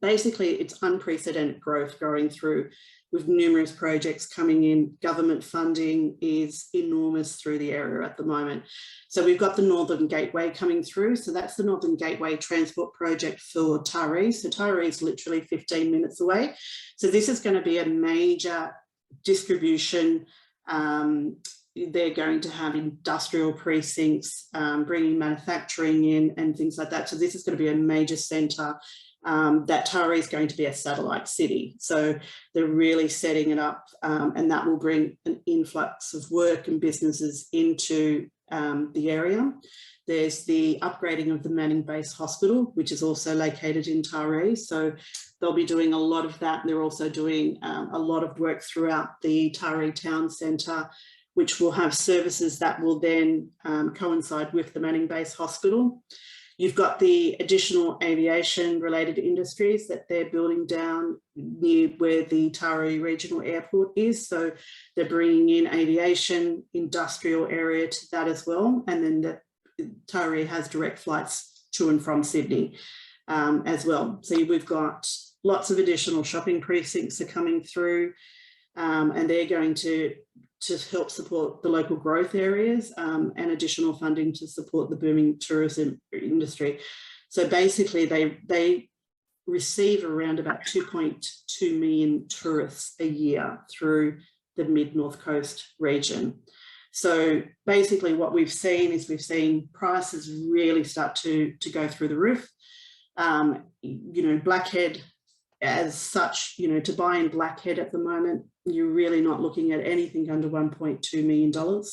basically it's unprecedented growth going through with numerous projects coming in. Government funding is enormous through the area at the moment. So we've got the Northern Gateway coming through. So that's the Northern Gateway transport project for Taree. So Taree is literally 15 minutes away. So this is going to be a major distribution. They're going to have industrial precincts, bringing manufacturing in and things like that. So this is going to be a major centre. That Taree is going to be a satellite city. So they're really setting it up and that will bring an influx of work and businesses into the area. There's the upgrading of the Manning Base Hospital, which is also located in Taree. So they'll be doing a lot of that. And they're also doing a lot of work throughout the Taree Town Centre, which will have services that will then coincide with the Manning Base Hospital. You've got the additional aviation related industries that they're building down near where the Taree Regional Airport is. So they're bringing in aviation, industrial area to that as well. And then the Taree has direct flights to and from Sydney as well. So we've got lots of additional shopping precincts are coming through and they're going to help support the local growth areas and additional funding to support the booming tourism industry. So basically they receive around about 2.2 million tourists a year through the mid-North Coast region. So basically what we've seen is we've seen prices really start to go through the roof. You know, Blackhead as such, you know, to buy in Blackhead at the moment, you're really not looking at anything under $1.2 million.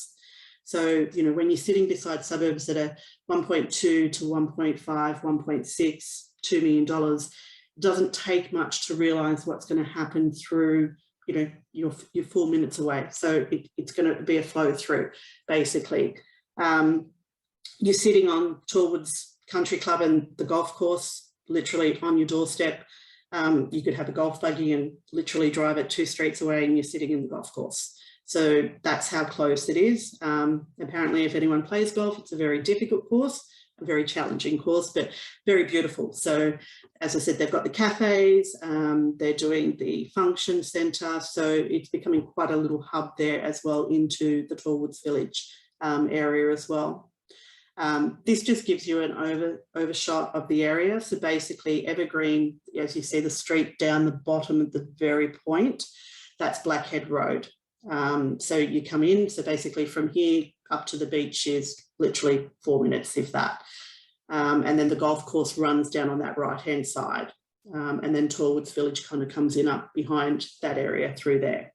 So, you know, when you're sitting beside suburbs that are 1.2 to 1.5, 1.6, $2 million, it doesn't take much to realise what's going to happen through, you know, you're 4 minutes away. So it's going to be a flow through, basically. You're sitting on Tallwood's Country Club and the golf course, literally on your doorstep. You could have a golf buggy and literally drive it 2 streets away and you're sitting in the golf course. So that's how close it is. Apparently, if anyone plays golf, it's a very difficult course, a very challenging course, but very beautiful. So as I said, they've got the cafes, they're doing the function centre. So it's becoming quite a little hub there as well into the Tallwoods Village area as well. This just gives you an overshot of the area. So basically Evergreen, as you see the street down the bottom at the very point, that's Blackhead Road. So you come in, so basically from here up to the beach is literally 4 minutes, if that. And then the golf course runs down on that right-hand side. And then Tallwoods Village kind of comes in up behind that area through there.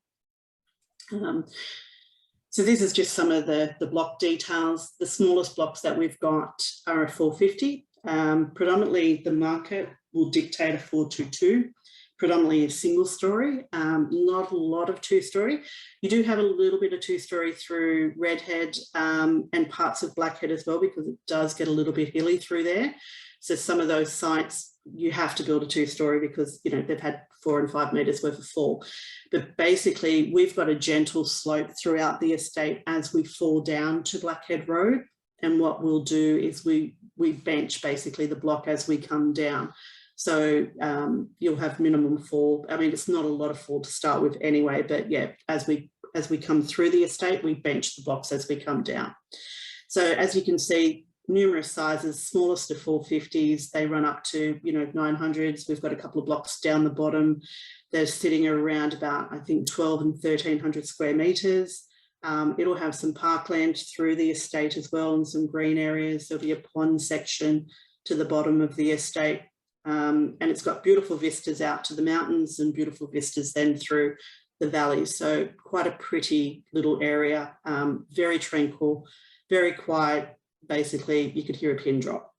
So this is just some of the block details. The smallest blocks that we've got are a 450. Predominantly the market will dictate a 422, predominantly a single story, not a lot of 2-story. You do have a little bit of 2-story through Redhead and parts of Blackhead as well, because it does get a little bit hilly through there. So some of those sites, you have to build a 2-story because, you know, they've had 4 and 5 metres worth of fall. But basically, we've got a gentle slope throughout the estate as we fall down to Blackhead Road. And what we'll do is we bench basically the block as we come down. So you'll have minimum fall. I mean, it's not a lot of fall to start with anyway, but yeah, as we come through the estate, we bench the blocks as we come down. So as you can see, numerous sizes, smallest of 450s, they run up to, you know, 900s. We've got a couple of blocks down the bottom. They're sitting around about, I think, 12 and 1300 square metres. It'll have some parkland through the estate as well, and some green areas. There'll be a pond section to the bottom of the estate. And it's got beautiful vistas out to the mountains and beautiful vistas then through the valley. So quite a pretty little area, very tranquil, very quiet. Basically, you could hear a pin drop.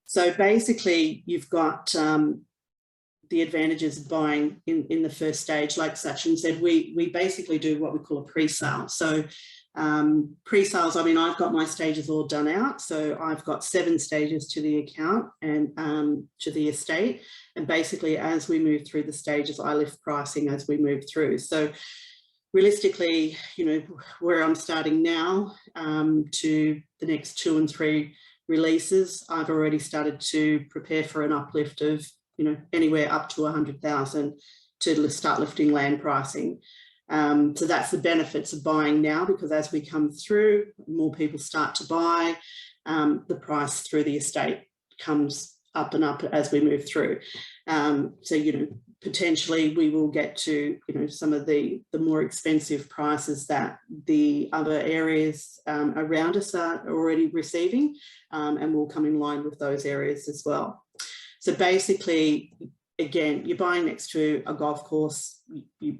So basically, you've got the advantages of buying in the first stage. Like Sachin said, we basically do what we call a pre-sale. So pre-sales, I mean, I've got my stages all done out. So I've got 7 stages to the account and to the estate. And basically, as we move through the stages, I lift pricing as we move through. So realistically, you know, where I'm starting now to the next 2 and 3 releases, I've already started to prepare for an uplift of, you know, anywhere up to 100,000 to start lifting land pricing. So that's the benefits of buying now, because as we come through, more people start to buy, the price through the estate comes up and up as we move through. So, you know, potentially we will get to, you know, some of the more expensive prices that the other areas around us are already receiving, and we'll come in line with those areas as well. So basically, again, you're buying next to a golf course. You've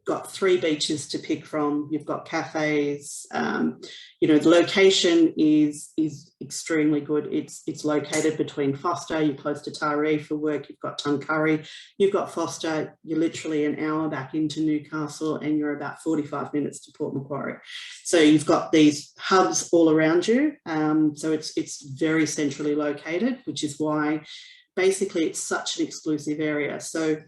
got 3 beaches to pick from. You've got cafes. You know, the location is extremely good. It's located between Forster. You're close to Taree for work. You've got Tuncurry. You've got Forster. You're literally an hour back into Newcastle, and you're about 45 minutes to Port Macquarie. So you've got these hubs all around you. So it's very centrally located, which is why basically it's such an exclusive area. So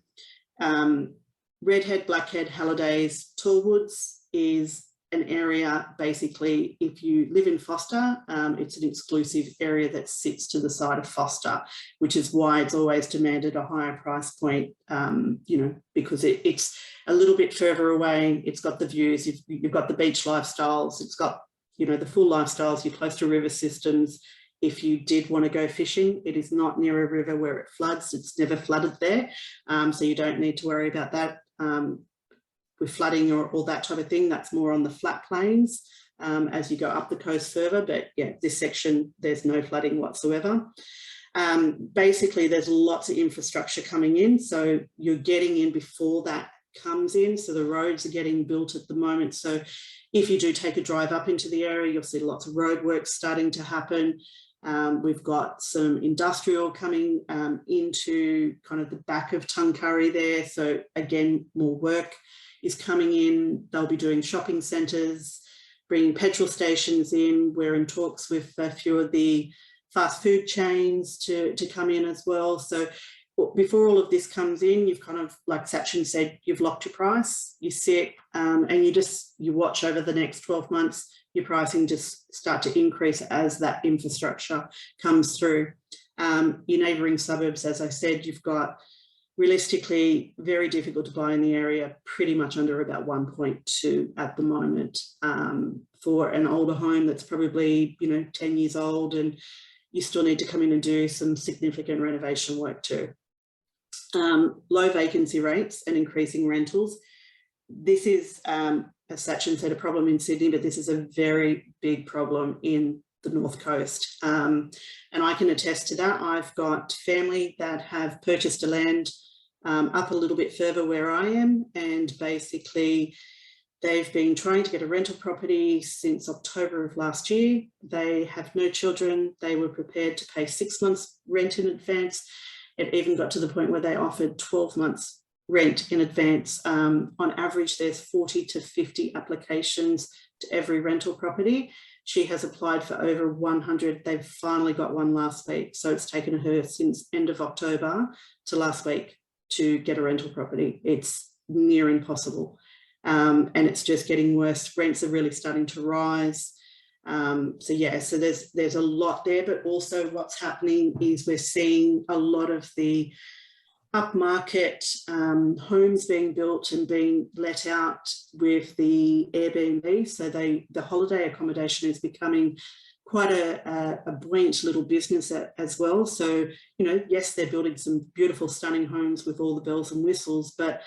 Redhead, Blackhead, Hallidays, Tallwoods is an area, basically, if you live in Forster, it's an exclusive area that sits to the side of Forster, which is why it's always demanded a higher price point, you know, because it's a little bit further away. It's got the views, you've got the beach lifestyles, it's got, you know, the full lifestyles, you're close to river systems. If you did want to go fishing, it is not near a river where it floods. It's never flooded there, so you don't need to worry about that. With flooding or all that type of thing, that's more on the flat plains as you go up the coast further. But yeah, this section, there's no flooding whatsoever. Basically, there's lots of infrastructure coming in. So you're getting in before that comes in. So the roads are getting built at the moment. So if you do take a drive up into the area, you'll see lots of road work starting to happen. We've got some industrial coming into kind of the back of Tuncurry there. So again, more work is coming in. They'll be doing shopping centres, bringing petrol stations in. We're in talks with a few of the fast food chains to come in as well. So before all of this comes in, you've kind of, like Sachin said, you've locked your price, you sit and you watch over the next 12 months, your pricing just start to increase as that infrastructure comes through. Your neighbouring suburbs, as I said, you've got realistically very difficult to buy in the area, pretty much under about 1.2 at the moment for an older home that's probably, you know, 10 years old, and you still need to come in and do some significant renovation work too. Low vacancy rates and increasing rentals. This is, as Sachin said, a problem in Sydney, but this is a very big problem in the North Coast. And I can attest to that. I've got family that have purchased a land up a little bit further where I am, and basically they've been trying to get a rental property since October of last year. They have no children. They were prepared to pay 6 months rent in advance. It even got to the point where they offered 12 months rent in advance. On average, there's 40 to 50 applications to every rental property. She has applied for over 100. They've finally got one last week. So it's taken her since end of October to last week to get a rental property. It's near impossible. And it's just getting worse. Rents are really starting to rise. So yeah, so there's a lot there, but also what's happening is we're seeing a lot of the upmarket homes being built and being let out with the Airbnb. So the holiday accommodation is becoming quite a buoyant little business as well. So, you know, yes, they're building some beautiful, stunning homes with all the bells and whistles, but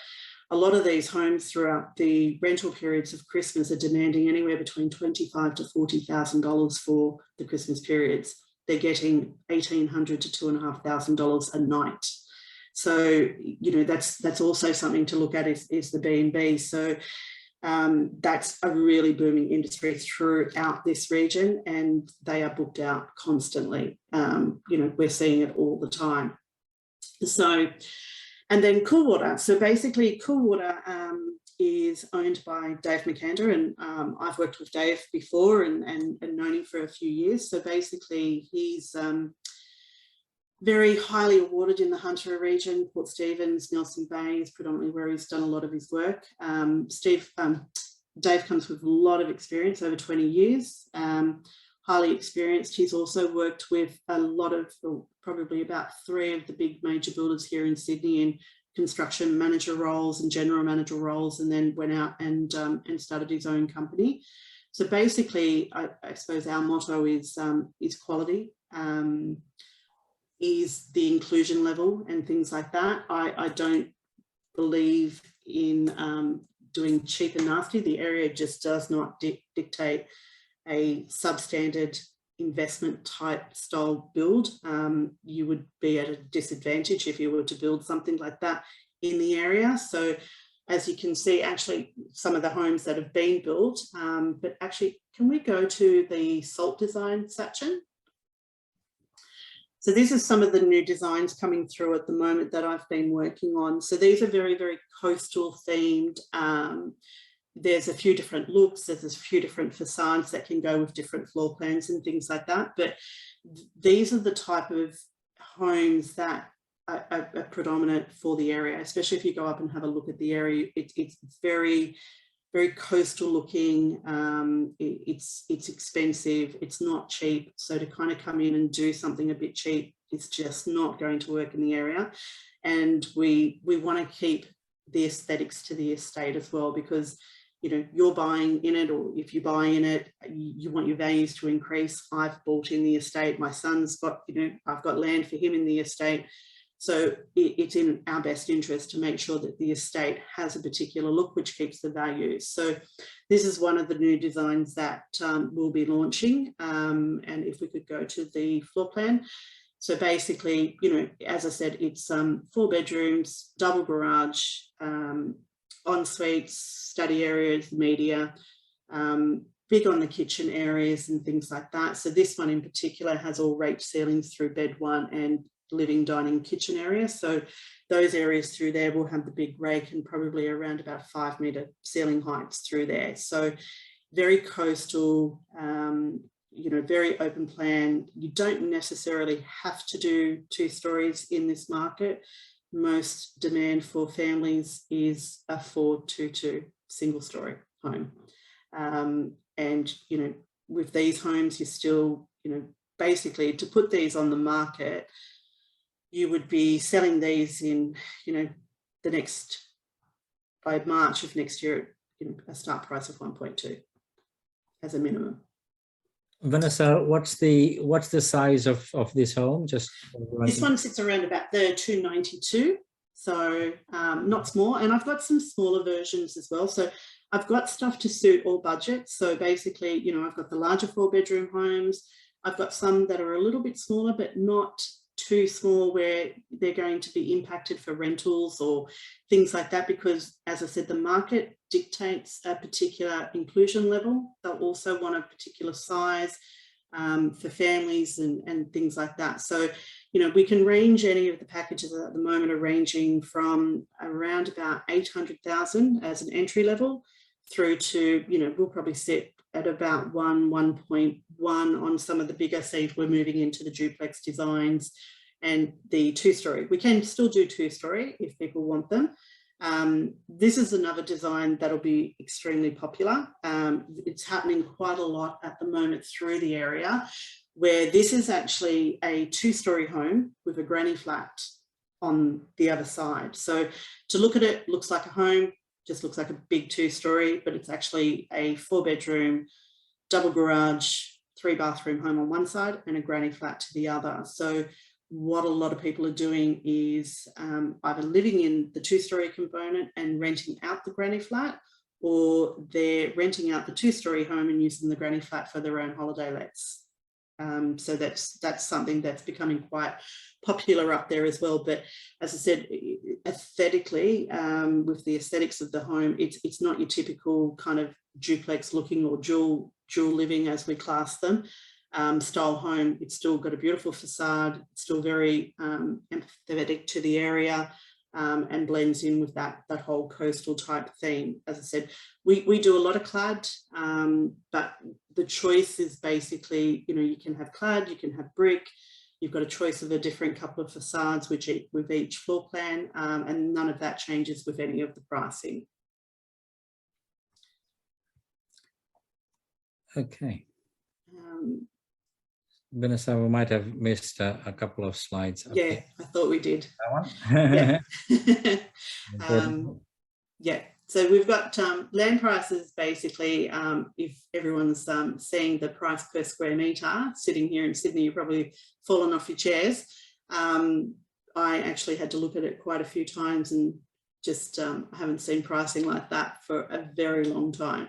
a lot of these homes throughout the rental periods of Christmas are demanding anywhere between $25,000 to $40,000 for the Christmas periods. They're getting $1,800 to $2,500 a night. So, you know, that's also something to look at is the B&B. So that's a really booming industry throughout this region, and they are booked out constantly. You know, we're seeing it all the time. So, and then Coolwater. So basically Coolwater is owned by Dave McAnder, and I've worked with Dave before and known him for a few years. So basically he's very highly awarded in the Hunter region. Port Stephens, Nelson Bay is predominantly where he's done a lot of his work. Dave comes with a lot of experience, over 20 years, highly experienced. He's also worked with a lot of, probably about 3 of the big major builders here in Sydney in construction manager roles and general manager roles, and then went out and started his own company. So basically, I suppose our motto is quality, is the inclusion level and things like that. I don't believe in doing cheap and nasty. The area just does not dictate a substandard investment type style build. You would be at a disadvantage if you were to build something like that in the area. So as you can see, actually some of the homes that have been built, but actually, can we go to the SALT design section? So these are some of the new designs coming through at the moment that I've been working on. So these are very, very coastal themed. There's a few different looks, there's a few different facades that can go with different floor plans and things like that. But these are the type of homes that are predominant for the area, especially if you go up and have a look at the area. It's very, very coastal looking. It's expensive, it's not cheap. So to kind of come in and do something a bit cheap, it's just not going to work in the area. And we want to keep the aesthetics to the estate as well, because, you know, you're buying in it, or if you buy in it, you want your values to increase. I've bought in the estate. My son's got, you know, I've got land for him in the estate. So it's in our best interest to make sure that the estate has a particular look which keeps the values. So this is one of the new designs that we'll be launching. And if we could go to the floor plan. So basically, you know, as I said, it's 4 bedrooms, double garage, en suites, study areas, media, big on the kitchen areas and things like that. So this one in particular has all raked ceilings through bed 1 and living, dining, kitchen area. So those areas through there will have the big rake and probably around about 5 metre ceiling heights through there. So very coastal, you know, very open plan. You don't necessarily have to do 2 stories in this market. Most demand for families is a 422 single story home. And, you know, with these homes, you still, you know, basically to put these on the market, you would be selling these in, you know, by March of next year, you know, a start price of 1.2 as a minimum. Vanessa, what's the size of this home? Just this one sits around about the 292, so not small. And I've got some smaller versions as well. So I've got stuff to suit all budgets. So basically, you know, I've got the larger 4-bedroom homes. I've got some that are a little bit smaller, but not too small where they're going to be impacted for rentals or things like that, because as I said, the market dictates a particular inclusion level. They'll also want a particular size for families and things like that. So, you know, we can range, any of the packages at the moment are ranging from around about 800,000 as an entry level through to, you know, we'll probably sit at about 1.1 on some of the bigger. See, we're moving into the duplex designs and the 2-story. We can still do 2-story if people want them. This is another design that'll be extremely popular. It's happening quite a lot at the moment through the area, where this is actually a 2-story home with a granny flat on the other side. So to look at it, looks like a home, just looks like a big 2-story, but it's actually a 4-bedroom, double garage, 3-bathroom home on one side and a granny flat to the other. So what a lot of people are doing is either living in the 2-story component and renting out the granny flat, or they're renting out the 2-story home and using the granny flat for their own holiday lets. So that's something that's becoming quite popular up there as well. But as I said, aesthetically, with the aesthetics of the home, it's not your typical kind of duplex looking or dual living as we class them. Style home. It's still got a beautiful facade, it's still very empathetic to the area, and blends in with that whole coastal type theme. As I said, we do a lot of clad, but the choice is basically, you know, you can have clad, you can have brick, you've got a choice of a different couple of facades with each floor plan, and none of that changes with any of the pricing. Okay. Vanessa, we might have missed a couple of slides. Yeah, I thought we did. That one? Yeah. Yeah. So we've got land prices basically, if everyone's seeing the price per square metre, sitting here in Sydney, you've probably fallen off your chairs. I actually had to look at it quite a few times and just haven't seen pricing like that for a very long time.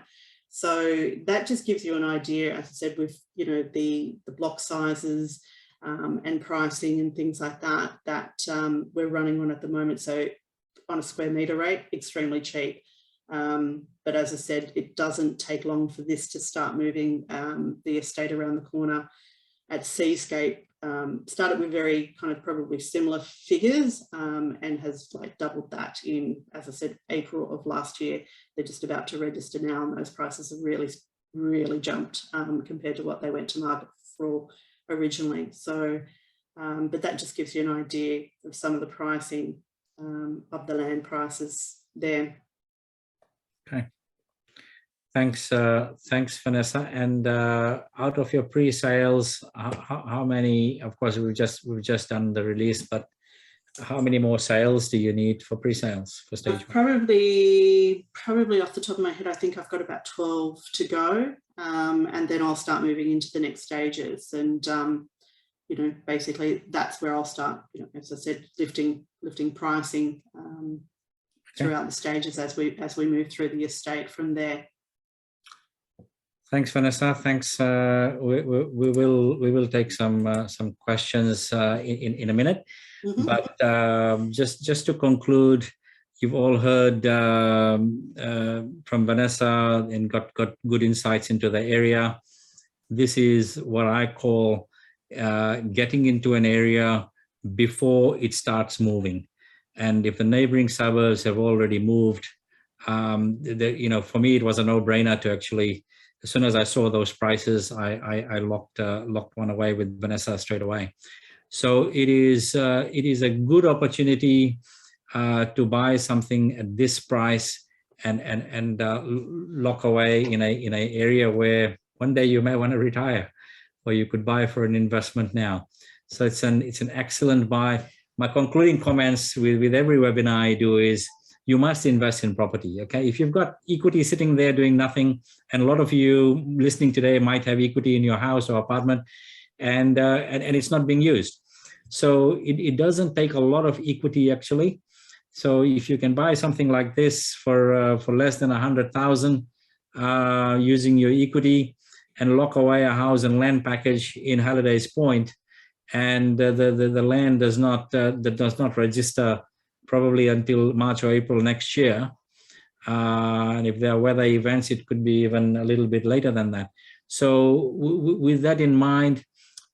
So that just gives you an idea, as I said, with, you know, the block sizes and pricing and things like that, we're running on at the moment. So on a square metre rate, extremely cheap. But as I said, it doesn't take long for this to start moving. The estate around the corner at Seascape started with very kind of probably similar figures, and has like doubled that in, as I said, April of last year. They're just about to register now, and those prices have really jumped compared to what they went to market for originally. So, but that just gives you an idea of some of the pricing of the land prices there. Okay. Thanks, Vanessa. And out of your pre-sales, how many? Of course, we've just done the release, but how many more sales do you need for pre-sales for stage one? Probably off the top of my head, I think I've got about 12 to go, and then I'll start moving into the next stages. And you know, basically that's where I'll start. You know, as I said, lifting pricing throughout the stages as we move through the estate from there. Thanks, Vanessa. Thanks. We will take some questions in a minute. Mm-hmm. But just to conclude, you've all heard from Vanessa and got good insights into the area. This is what I call getting into an area before it starts moving. And if the neighboring suburbs have already moved, you know, for me it was a no-brainer to actually. As soon as I saw those prices, I locked one away with Vanessa straight away. So it is a good opportunity to buy something at this price and lock away in a area where one day you may want to retire, or you could buy for an investment now. So it's an excellent buy. My concluding comments with every webinar I do is, you must invest in property, okay? If you've got equity sitting there doing nothing, and a lot of you listening today might have equity in your house or apartment, and it's not being used. So it doesn't take a lot of equity actually. So if you can buy something like this for less than 100,000 using your equity, and lock away a house and land package in Halliday's Point, and the land does not register probably until March or April next year. And if there are weather events, it could be even a little bit later than that. So with that in mind,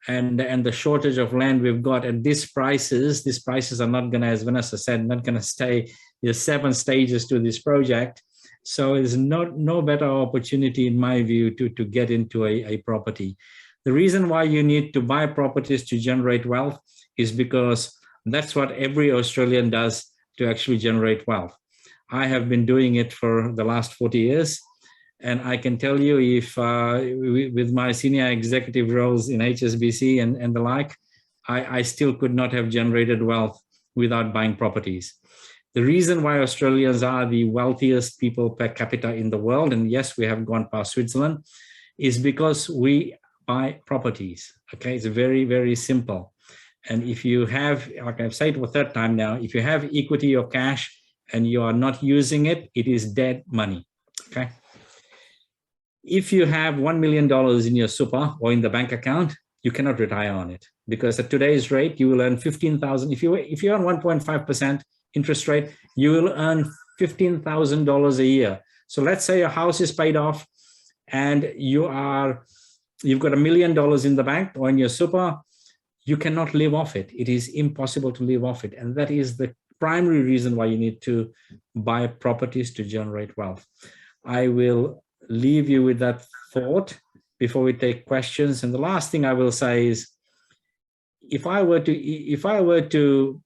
and the shortage of land we've got at these prices are not going to, as Vanessa said, not going to stay. There's 7 stages to this project. So there's no better opportunity, in my view, to get into a property. The reason why you need to buy properties to generate wealth is because that's what every Australian does to actually generate wealth. I have been doing it for the last 40 years. And I can tell you, if with my senior executive roles in HSBC and the like, I still could not have generated wealth without buying properties. The reason why Australians are the wealthiest people per capita in the world, and yes, we have gone past Switzerland, is because we buy properties. Okay, it's very, very simple. And if you have, like I've said for the third time now, if you have equity or cash and you are not using it, it is dead money. Okay. If you have $1 million in your super or in the bank account, you cannot retire on it, because at today's rate, you will earn 15,000. If you earn 1.5% interest rate, you will earn $15,000 a year. So let's say your house is paid off and you've got $1 million in the bank or in your super. You cannot live off it. It is impossible to live off it. And that is the primary reason why you need to buy properties to generate wealth. I will leave you with that thought before we take questions. And the last thing I will say is, if I were to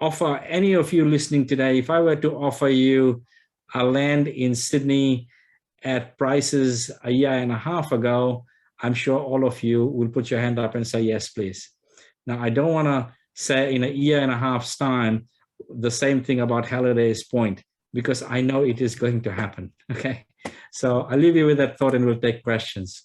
offer any of you listening today, if I were to offer you a land in Sydney at prices a year and a half ago, I'm sure all of you will put your hand up and say, yes, please. Now, I don't want to say in a year and a half's time the same thing about Halliday's Point, because I know it is going to happen. Okay. So I'll leave you with that thought and we'll take questions.